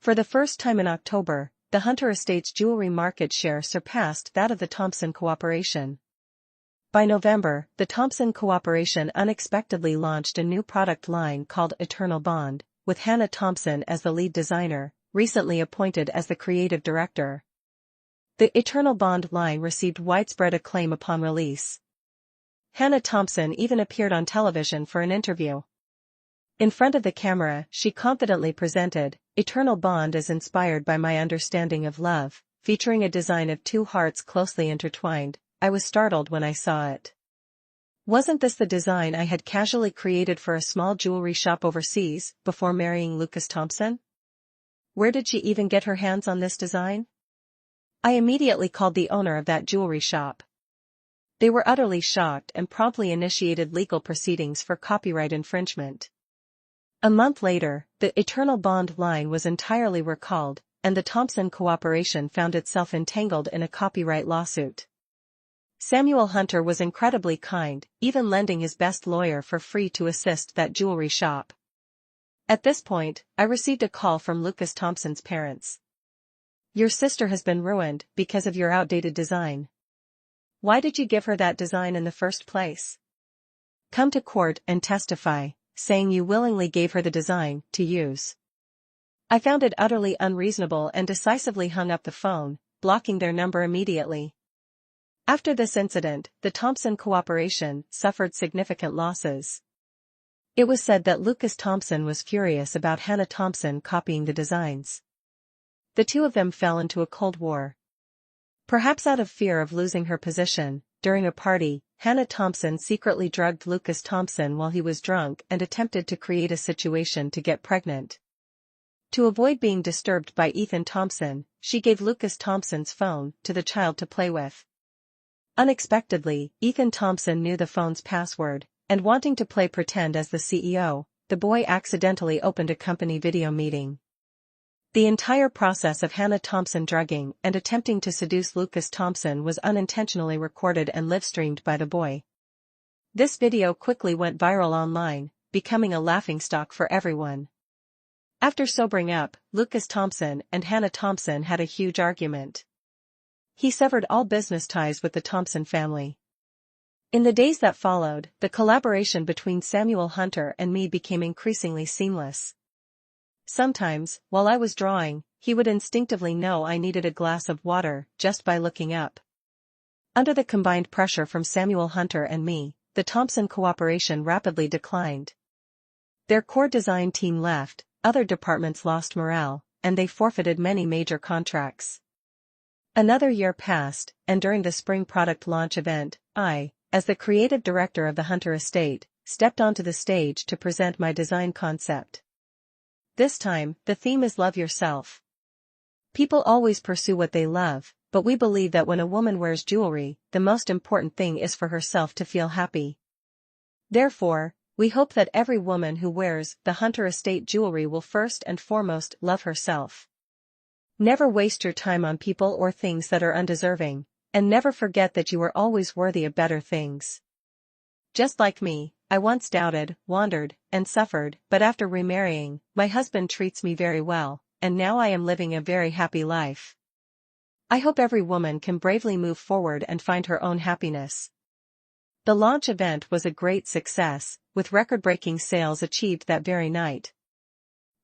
For the first time in October, the Hunter estate's jewelry market share surpassed that of the Thompson Corporation. By November, the Thompson Corporation unexpectedly launched a new product line called Eternal Bond, with Hannah Thompson as the lead designer, recently appointed as the creative director. The Eternal Bond line received widespread acclaim upon release. Hannah Thompson even appeared on television for an interview. In front of the camera, she confidently presented, "Eternal Bond is inspired by my understanding of love," featuring a design of two hearts closely intertwined. I was startled when I saw it. Wasn't this the design I had casually created for a small jewelry shop overseas before marrying Lucas Thompson? Where did she even get her hands on this design? I immediately called the owner of that jewelry shop. They were utterly shocked and promptly initiated legal proceedings for copyright infringement. A month later, the Eternal Bond line was entirely recalled, and the Thompson Corporation found itself entangled in a copyright lawsuit. Samuel Hunter was incredibly kind, even lending his best lawyer for free to assist that jewelry shop. At this point, I received a call from Lucas Thompson's parents. "Your sister has been ruined because of your outdated design. Why did you give her that design in the first place? Come to court and testify, saying you willingly gave her the design to use." I found it utterly unreasonable and decisively hung up the phone, blocking their number immediately. After this incident, the Thompson Corporation suffered significant losses. It was said that Lucas Thompson was furious about Hannah Thompson copying the designs. The two of them fell into a cold war. Perhaps out of fear of losing her position, during a party, Hannah Thompson secretly drugged Lucas Thompson while he was drunk and attempted to create a situation to get pregnant. To avoid being disturbed by Ethan Thompson, she gave Lucas Thompson's phone to the child to play with. Unexpectedly, Ethan Thompson knew the phone's password, and wanting to play pretend as the CEO, the boy accidentally opened a company video meeting. The entire process of Hannah Thompson drugging and attempting to seduce Lucas Thompson was unintentionally recorded and live-streamed by the boy. This video quickly went viral online, becoming a laughingstock for everyone. After sobering up, Lucas Thompson and Hannah Thompson had a huge argument. He severed all business ties with the Thompson family. In the days that followed, the collaboration between Samuel Hunter and me became increasingly seamless. Sometimes, while I was drawing, he would instinctively know I needed a glass of water just by looking up. Under the combined pressure from Samuel Hunter and me, the Thompson Corporation rapidly declined. Their core design team left, other departments lost morale, and they forfeited many major contracts. Another year passed, and during the spring product launch event, I, as the creative director of the Hunter estate, stepped onto the stage to present my design concept. This time, the theme is Love Yourself. People always pursue what they love, but we believe that when a woman wears jewelry, the most important thing is for herself to feel happy. Therefore, we hope that every woman who wears the Hunter estate jewelry will first and foremost love herself. Never waste your time on people or things that are undeserving, and never forget that you are always worthy of better things. Just like me, I once doubted, wandered, and suffered, but after remarrying, my husband treats me very well, and now I am living a very happy life. I hope every woman can bravely move forward and find her own happiness. The launch event was a great success, with record-breaking sales achieved that very night.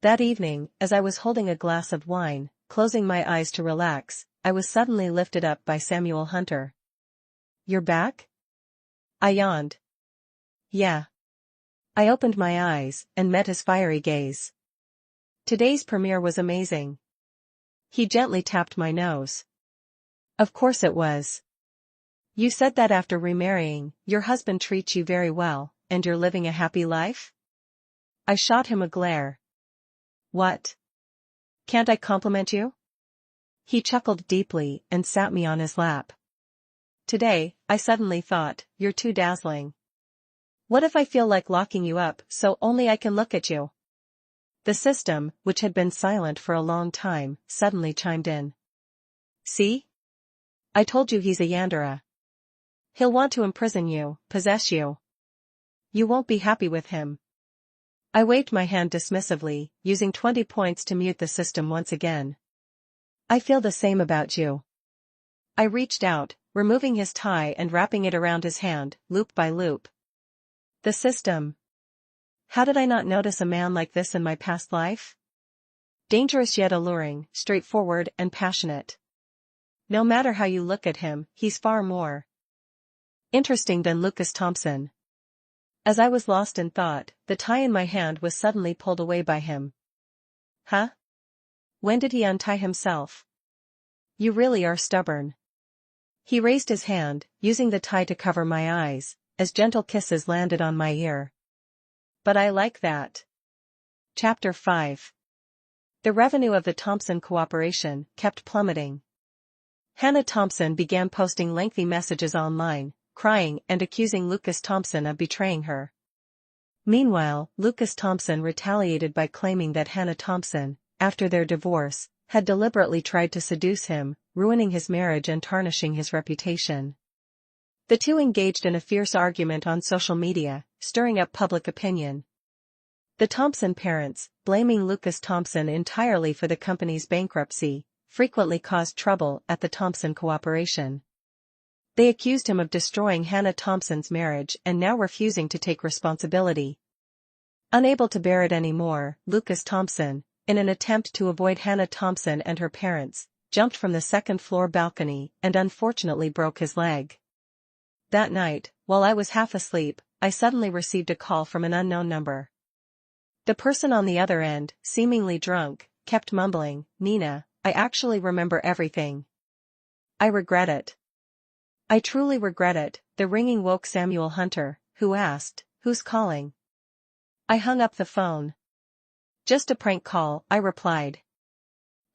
That evening, as I was holding a glass of wine, closing my eyes to relax, I was suddenly lifted up by Samuel Hunter. "You're back?" I yawned. "Yeah." I opened my eyes and met his fiery gaze. "Today's premiere was amazing." He gently tapped my nose. "Of course it was. You said that after remarrying, your husband treats you very well, and you're living a happy life?" I shot him a glare. "What? Can't I compliment you?" He chuckled deeply and sat me on his lap. "Today, I suddenly thought, you're too dazzling. What if I feel like locking you up so only I can look at you?" The system, which had been silent for a long time, suddenly chimed in. "See? I told you he's a Yandere. He'll want to imprison you, possess you. You won't be happy with him. I waved my hand dismissively, using 20 points to mute the system once again. I feel the same about you. I reached out, removing his tie and wrapping it around his hand, loop by loop. The system. How did I not notice a man like this in my past life? Dangerous yet alluring, straightforward and passionate. No matter how you look at him, he's far more interesting than Lucas Thompson. As I was lost in thought, the tie in my hand was suddenly pulled away by him. Huh? When did he untie himself? You really are stubborn. He raised his hand, using the tie to cover my eyes, as gentle kisses landed on my ear. But I like that. Chapter 5. The revenue of the Thompson cooperation kept plummeting. Hannah Thompson began posting lengthy messages online, crying and accusing Lucas Thompson of betraying her. Meanwhile, Lucas Thompson retaliated by claiming that Hannah Thompson, after their divorce, had deliberately tried to seduce him, ruining his marriage and tarnishing his reputation. The two engaged in a fierce argument on social media, stirring up public opinion. The Thompson parents, blaming Lucas Thompson entirely for the company's bankruptcy, frequently caused trouble at the Thompson cooperation. They accused him of destroying Hannah Thompson's marriage and now refusing to take responsibility. Unable to bear it anymore, Lucas Thompson, in an attempt to avoid Hannah Thompson and her parents, jumped from the second-floor balcony and unfortunately broke his leg. That night, while I was half asleep, I suddenly received a call from an unknown number. The person on the other end, seemingly drunk, kept mumbling, "Nina, I actually remember everything. I regret it. I truly regret it." The ringing woke Samuel Hunter, who asked, "Who's calling?" I hung up the phone. "Just a prank call," I replied.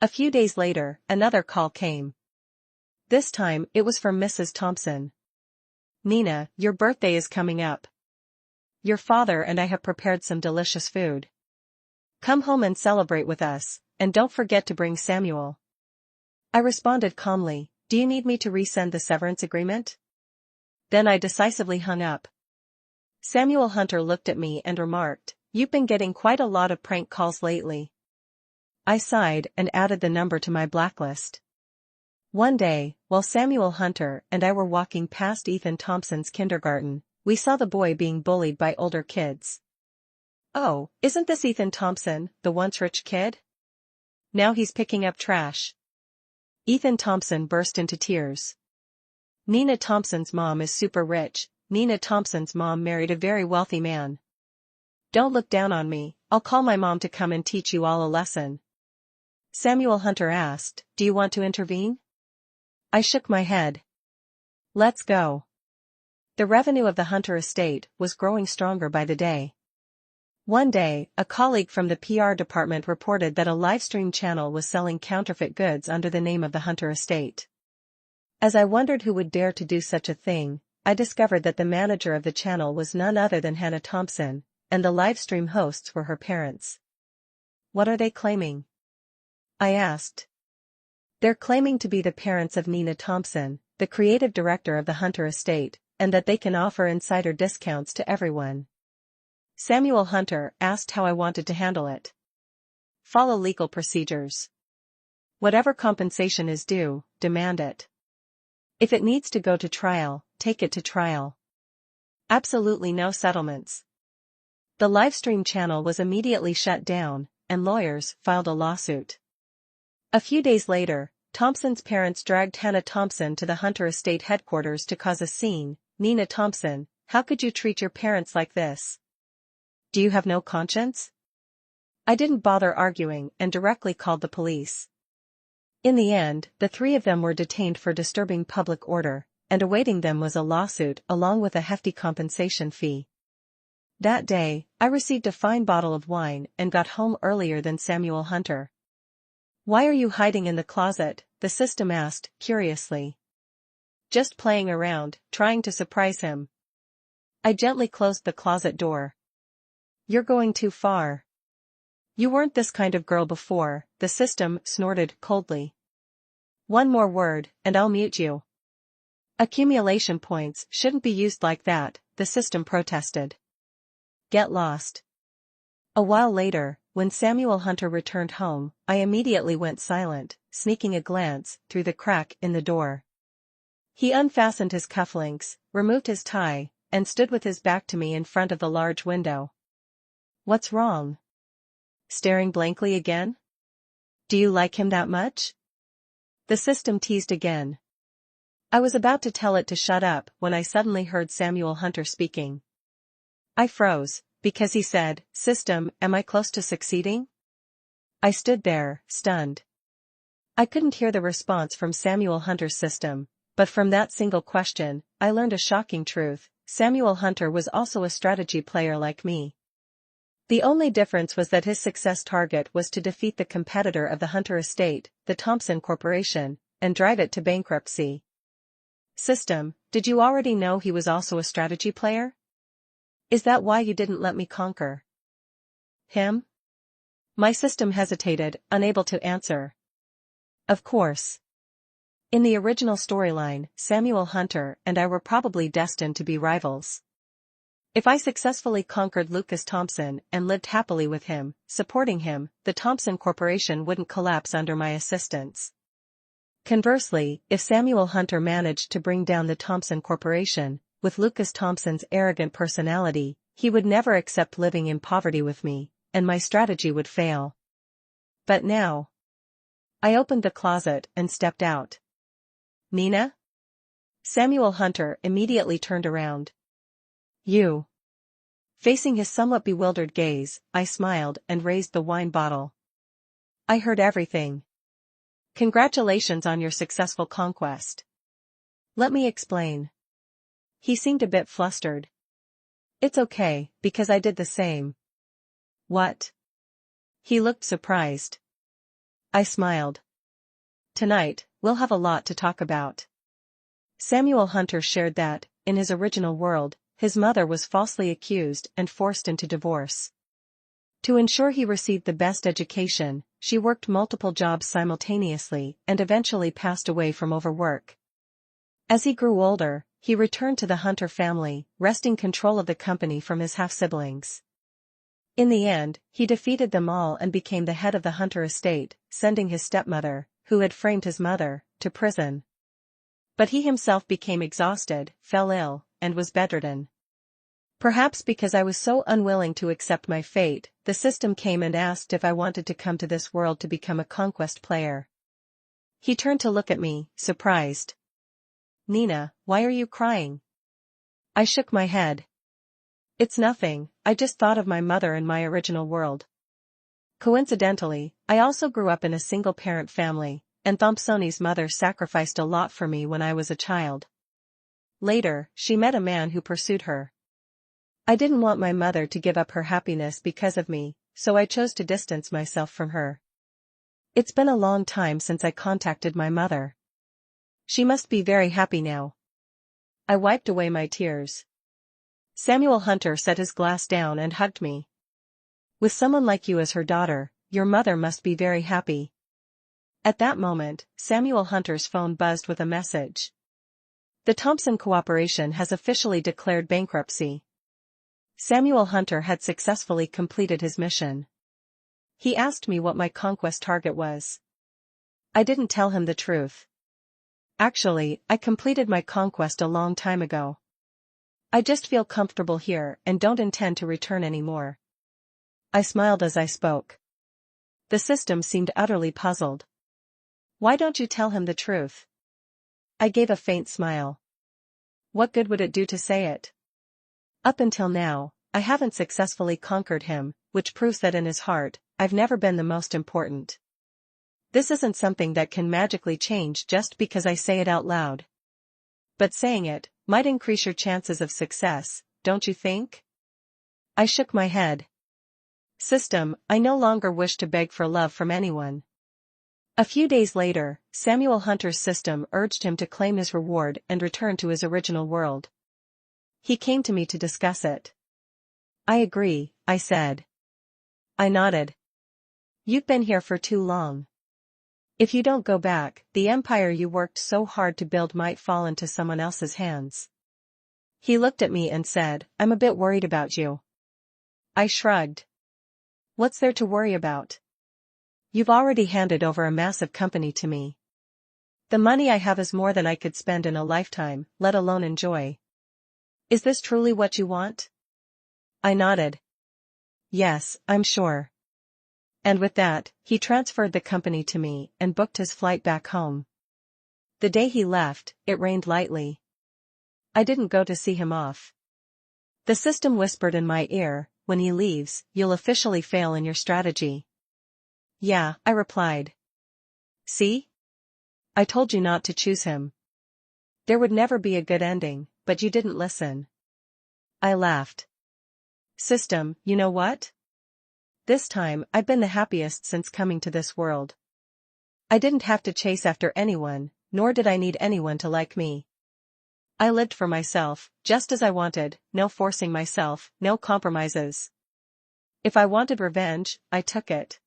A few days later, another call came. This time, it was from Mrs. Thompson. "Nina, your birthday is coming up. Your father and I have prepared some delicious food. Come home and celebrate with us, and don't forget to bring Samuel." I responded calmly, "Do you need me to resend the severance agreement?" Then I decisively hung up. Samuel Hunter looked at me and remarked, "You've been getting quite a lot of prank calls lately." I sighed and added the number to my blacklist. One day, while Samuel Hunter and I were walking past Ethan Thompson's kindergarten, we saw the boy being bullied by older kids. "Oh, isn't this Ethan Thompson, the once rich kid? Now he's picking up trash." Ethan Thompson burst into tears. "Nina Thompson's mom is super rich. Nina Thompson's mom married a very wealthy man. Don't look down on me, I'll call my mom to come and teach you all a lesson." Samuel Hunter asked, "Do you want to intervene?" I shook my head. "Let's go." The revenue of the Hunter estate was growing stronger by the day. One day, a colleague from the PR department reported that a livestream channel was selling counterfeit goods under the name of the Hunter estate. As I wondered who would dare to do such a thing, I discovered that the manager of the channel was none other than Hannah Thompson, and the livestream hosts were her parents. "What are they claiming?" I asked. "They're claiming to be the parents of Nina Thompson, the creative director of the Hunter estate, and that they can offer insider discounts to everyone." Samuel Hunter asked how I wanted to handle it. "Follow legal procedures. Whatever compensation is due, demand it. If it needs to go to trial, take it to trial. Absolutely no settlements." The livestream channel was immediately shut down, and lawyers filed a lawsuit. A few days later, Thompson's parents dragged Hannah Thompson to the Hunter estate headquarters to cause a scene. "Nina Thompson, how could you treat your parents like this? Do you have no conscience?" I didn't bother arguing and directly called the police. In the end, the three of them were detained for disturbing public order, and awaiting them was a lawsuit along with a hefty compensation fee. That day, I received a fine bottle of wine and got home earlier than Samuel Hunter. "Why are you hiding in the closet?" the system asked, curiously. "Just playing around, trying to surprise him." I gently closed the closet door. "You're going too far. You weren't this kind of girl before," the system snorted coldly. "One more word, and I'll mute you." Accumulation points shouldn't be used like that, the system protested. Get lost. A while later, when Samuel Hunter returned home, I immediately went silent, sneaking a glance through the crack in the door. He unfastened his cufflinks, removed his tie, and stood with his back to me in front of the large window. What's wrong? Staring blankly again? Do you like him that much? The system teased again. I was about to tell it to shut up when I suddenly heard Samuel Hunter speaking. I froze, because he said, "System, am I close to succeeding?" I stood there, stunned. I couldn't hear the response from Samuel Hunter's system, but from that single question, I learned a shocking truth: Samuel Hunter was also a strategy player like me. The only difference was that his success target was to defeat the competitor of the Hunter estate, the Thompson Corporation, and drive it to bankruptcy. System, did you already know he was also a strategy player? Is that why you didn't let me conquer him? My system hesitated, unable to answer. Of course. In the original storyline, Samuel Hunter and I were probably destined to be rivals. If I successfully conquered Lucas Thompson and lived happily with him, supporting him, the Thompson Corporation wouldn't collapse under my assistance. Conversely, if Samuel Hunter managed to bring down the Thompson Corporation, with Lucas Thompson's arrogant personality, he would never accept living in poverty with me, and my strategy would fail. But now. I opened the closet and stepped out. Nina? Samuel Hunter immediately turned around. You. Facing his somewhat bewildered gaze, I smiled and raised the wine bottle. I heard everything. Congratulations on your successful conquest. Let me explain. He seemed a bit flustered. It's okay, because I did the same. What? He looked surprised. I smiled. Tonight, we'll have a lot to talk about. Samuel Hunter shared that, in his original world, his mother was falsely accused and forced into divorce. To ensure he received the best education, she worked multiple jobs simultaneously and eventually passed away from overwork. As he grew older, he returned to the Hunter family, wresting control of the company from his half-siblings. In the end, he defeated them all and became the head of the Hunter estate, sending his stepmother, who had framed his mother, to prison. But he himself became exhausted, fell ill, and was bedridden. Perhaps because I was so unwilling to accept my fate, the system came and asked if I wanted to come to this world to become a conquest player. He turned to look at me, surprised. Nina, why are you crying? I shook my head. It's nothing, I just thought of my mother and my original world. Coincidentally, I also grew up in a single-parent family, and Thompsoni's mother sacrificed a lot for me when I was a child. Later, she met a man who pursued her. I didn't want my mother to give up her happiness because of me, so I chose to distance myself from her. It's been a long time since I contacted my mother. She must be very happy now. I wiped away my tears. Samuel Hunter set his glass down and hugged me. With someone like you as her daughter, your mother must be very happy. At that moment, Samuel Hunter's phone buzzed with a message. The Thompson Corporation has officially declared bankruptcy. Samuel Hunter had successfully completed his mission. He asked me what my conquest target was. I didn't tell him the truth. Actually, I completed my conquest a long time ago. I just feel comfortable here and don't intend to return anymore. I smiled as I spoke. The system seemed utterly puzzled. Why don't you tell him the truth? I gave a faint smile. What good would it do to say it? Up until now, I haven't successfully conquered him, which proves that in his heart, I've never been the most important. This isn't something that can magically change just because I say it out loud. But saying it might increase your chances of success, don't you think? I shook my head. System, I no longer wish to beg for love from anyone. A few days later, Samuel Hunter's system urged him to claim his reward and return to his original world. He came to me to discuss it. I agree, I said. I nodded. You've been here for too long. If you don't go back, the empire you worked so hard to build might fall into someone else's hands. He looked at me and said, I'm a bit worried about you. I shrugged. What's there to worry about? You've already handed over a massive company to me. The money I have is more than I could spend in a lifetime, let alone enjoy. Is this truly what you want? I nodded. Yes, I'm sure. And with that, he transferred the company to me and booked his flight back home. The day he left, it rained lightly. I didn't go to see him off. The system whispered in my ear, when he leaves, you'll officially fail in your strategy. Yeah, I replied. See? I told you not to choose him. There would never be a good ending, but you didn't listen. I laughed. System, you know what? This time, I've been the happiest since coming to this world. I didn't have to chase after anyone, nor did I need anyone to like me. I lived for myself, just as I wanted, no forcing myself, no compromises. If I wanted revenge, I took it.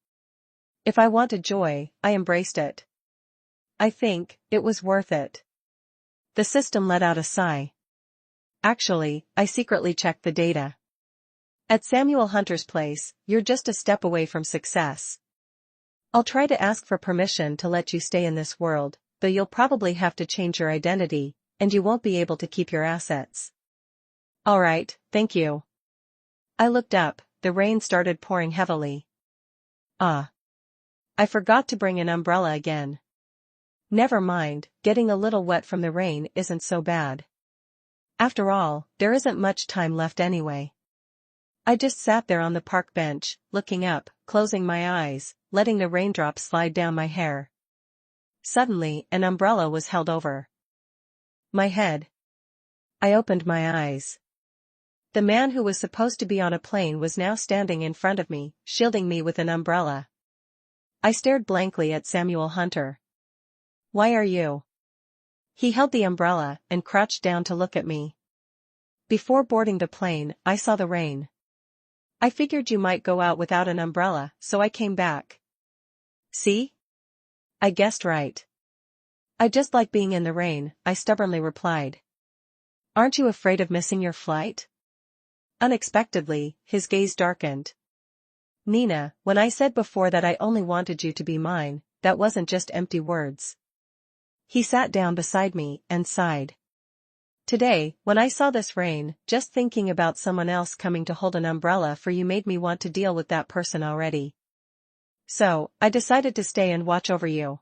If I wanted joy, I embraced it. I think, it was worth it. The system let out a sigh. Actually, I secretly checked the data. At Samuel Hunter's place, you're just a step away from success. I'll try to ask for permission to let you stay in this world, though you'll probably have to change your identity, and you won't be able to keep your assets. Alright, thank you. I looked up, the rain started pouring heavily. I forgot to bring an umbrella again. Never mind, getting a little wet from the rain isn't so bad. After all, there isn't much time left anyway. I just sat there on the park bench, looking up, closing my eyes, letting the raindrops slide down my hair. Suddenly, an umbrella was held over my head. I opened my eyes. The man who was supposed to be on a plane was now standing in front of me, shielding me with an umbrella. I stared blankly at Samuel Hunter. Why are you? He held the umbrella and crouched down to look at me. Before boarding the plane, I saw the rain. I figured you might go out without an umbrella, so I came back. See? I guessed right. I just like being in the rain, I stubbornly replied. Aren't you afraid of missing your flight? Unexpectedly, his gaze darkened. Nina, when I said before that I only wanted you to be mine, that wasn't just empty words. He sat down beside me and sighed. Today, when I saw this rain, just thinking about someone else coming to hold an umbrella for you made me want to deal with that person already. So, I decided to stay and watch over you.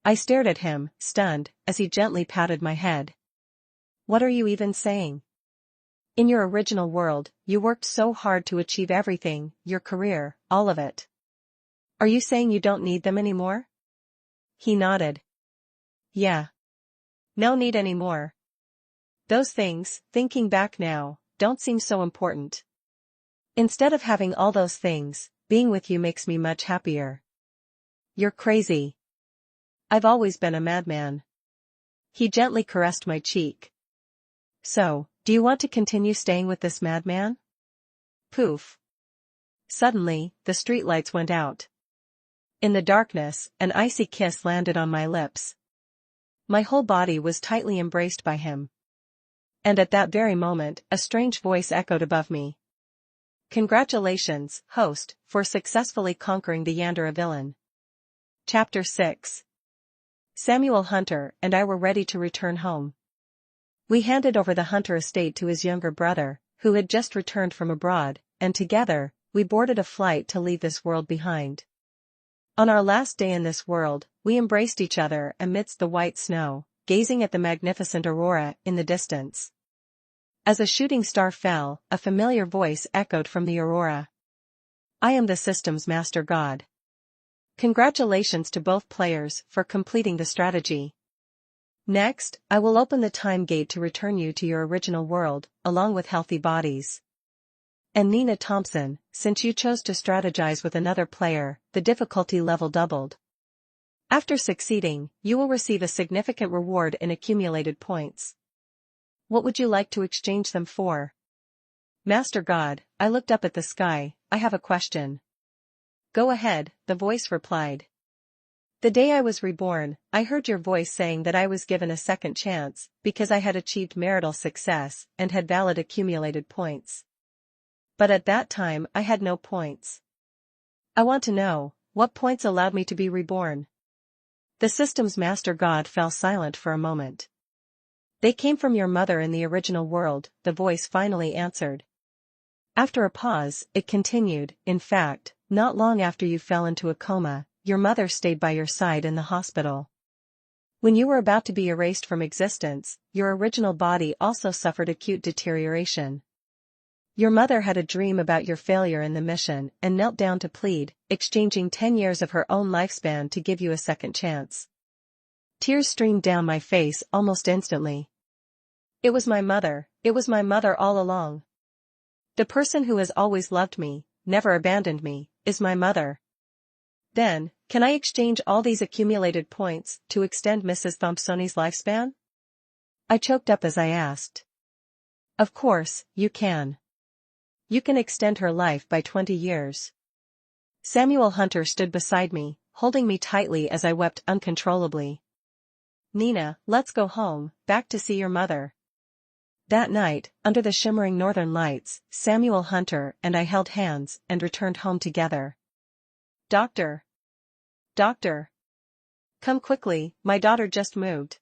I stared at him, stunned, as he gently patted my head. What are you even saying? In your original world, you worked so hard to achieve everything, your career, all of it. Are you saying you don't need them anymore? He nodded. Yeah. No need anymore. Those things, thinking back now, don't seem so important. Instead of having all those things, being with you makes me much happier. You're crazy. I've always been a madman. He gently caressed my cheek. So, do you want to continue staying with this madman? Poof. Suddenly, the streetlights went out. In the darkness, an icy kiss landed on my lips. My whole body was tightly embraced by him. And at that very moment, a strange voice echoed above me. Congratulations, host, for successfully conquering the Yandere villain. Chapter 6. Samuel Hunter and I were ready to return home. We handed over the Hunter estate to his younger brother, who had just returned from abroad, and together, we boarded a flight to leave this world behind. On our last day in this world, we embraced each other amidst the white snow, gazing at the magnificent aurora in the distance. As a shooting star fell, a familiar voice echoed from the aurora. I am the system's master god. Congratulations to both players for completing the strategy. Next, I will open the time gate to return you to your original world, along with healthy bodies. And Nina Thompson, since you chose to strategize with another player, the difficulty level doubled. After succeeding, you will receive a significant reward in accumulated points. What would you like to exchange them for? Master God, I looked up at the sky, I have a question. Go ahead, the voice replied. The day I was reborn, I heard your voice saying that I was given a second chance, because I had achieved marital success and had valid accumulated points. But at that time I had no points. I want to know, what points allowed me to be reborn? The system's master god fell silent for a moment. They came from your mother in the original world, the voice finally answered. After a pause, it continued, in fact, not long after you fell into a coma, your mother stayed by your side in the hospital. When you were about to be erased from existence, your original body also suffered acute deterioration. Your mother had a dream about your failure in the mission and knelt down to plead, exchanging 10 years of her own lifespan to give you a second chance. Tears streamed down my face almost instantly. It was my mother all along. The person who has always loved me, never abandoned me, is my mother. Then, can I exchange all these accumulated points to extend Mrs. Thompsoni's lifespan? I choked up as I asked. Of course, you can. You can extend her life by 20 years. Samuel Hunter stood beside me, holding me tightly as I wept uncontrollably. Nina, let's go home, back to see your mother. That night, under the shimmering northern lights, Samuel Hunter and I held hands and returned home together. Doctor. Doctor. Come quickly, my daughter just moved.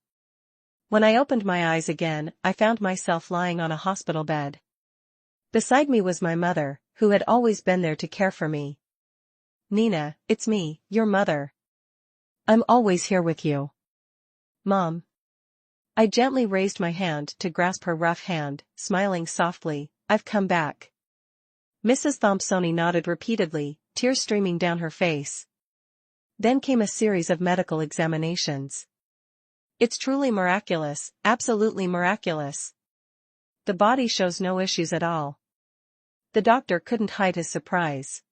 When I opened my eyes again, I found myself lying on a hospital bed. Beside me was my mother, who had always been there to care for me. Nina, it's me, your mother. I'm always here with you. Mom. I gently raised my hand to grasp her rough hand, smiling softly, I've come back. Mrs. Thompsoni nodded repeatedly, tears streaming down her face. Then came a series of medical examinations. It's truly miraculous, absolutely miraculous. The body shows no issues at all. The doctor couldn't hide his surprise.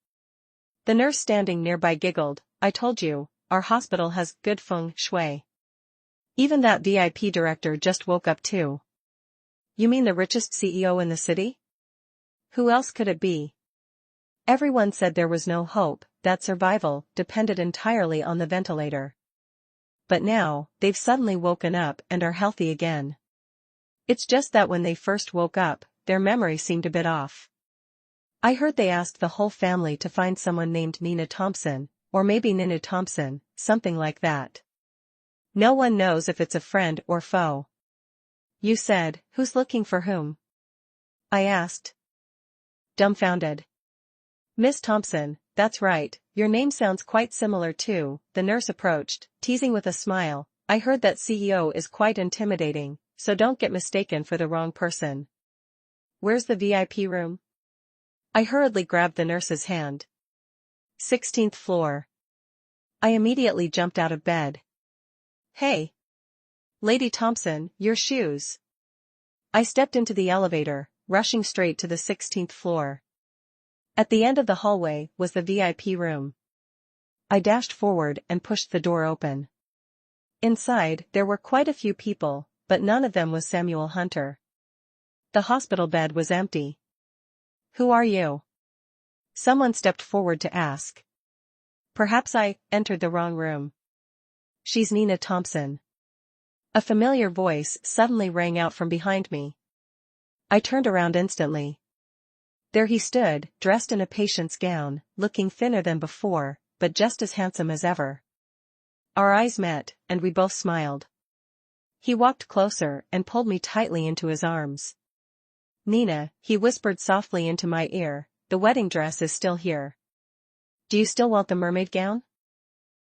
The nurse standing nearby giggled, I told you, our hospital has good feng shui. Even that VIP director just woke up too. You mean the richest CEO in the city? Who else could it be? Everyone said there was no hope, that survival depended entirely on the ventilator. But now, they've suddenly woken up and are healthy again. It's just that when they first woke up, their memory seemed a bit off. I heard they asked the whole family to find someone named Nina Thompson, or maybe Nina Thompson, something like that. No one knows if it's a friend or foe. You said, who's looking for whom? I asked. Dumbfounded. Miss Thompson, that's right, your name sounds quite similar too, the nurse approached, teasing with a smile, I heard that CEO is quite intimidating, so don't get mistaken for the wrong person. Where's the VIP room? I hurriedly grabbed the nurse's hand. 16th floor. I immediately jumped out of bed. Hey! Lady Thompson, your shoes. I stepped into the elevator, rushing straight to the 16th floor. At the end of the hallway was the VIP room. I dashed forward and pushed the door open. Inside, there were quite a few people, but none of them was Samuel Hunter. The hospital bed was empty. Who are you? Someone stepped forward to ask. Perhaps I entered the wrong room. She's Nina Thompson. A familiar voice suddenly rang out from behind me. I turned around instantly. There he stood, dressed in a patient's gown, looking thinner than before, but just as handsome as ever. Our eyes met, and we both smiled. He walked closer and pulled me tightly into his arms. Nina, he whispered softly into my ear, the wedding dress is still here. Do you still want the mermaid gown?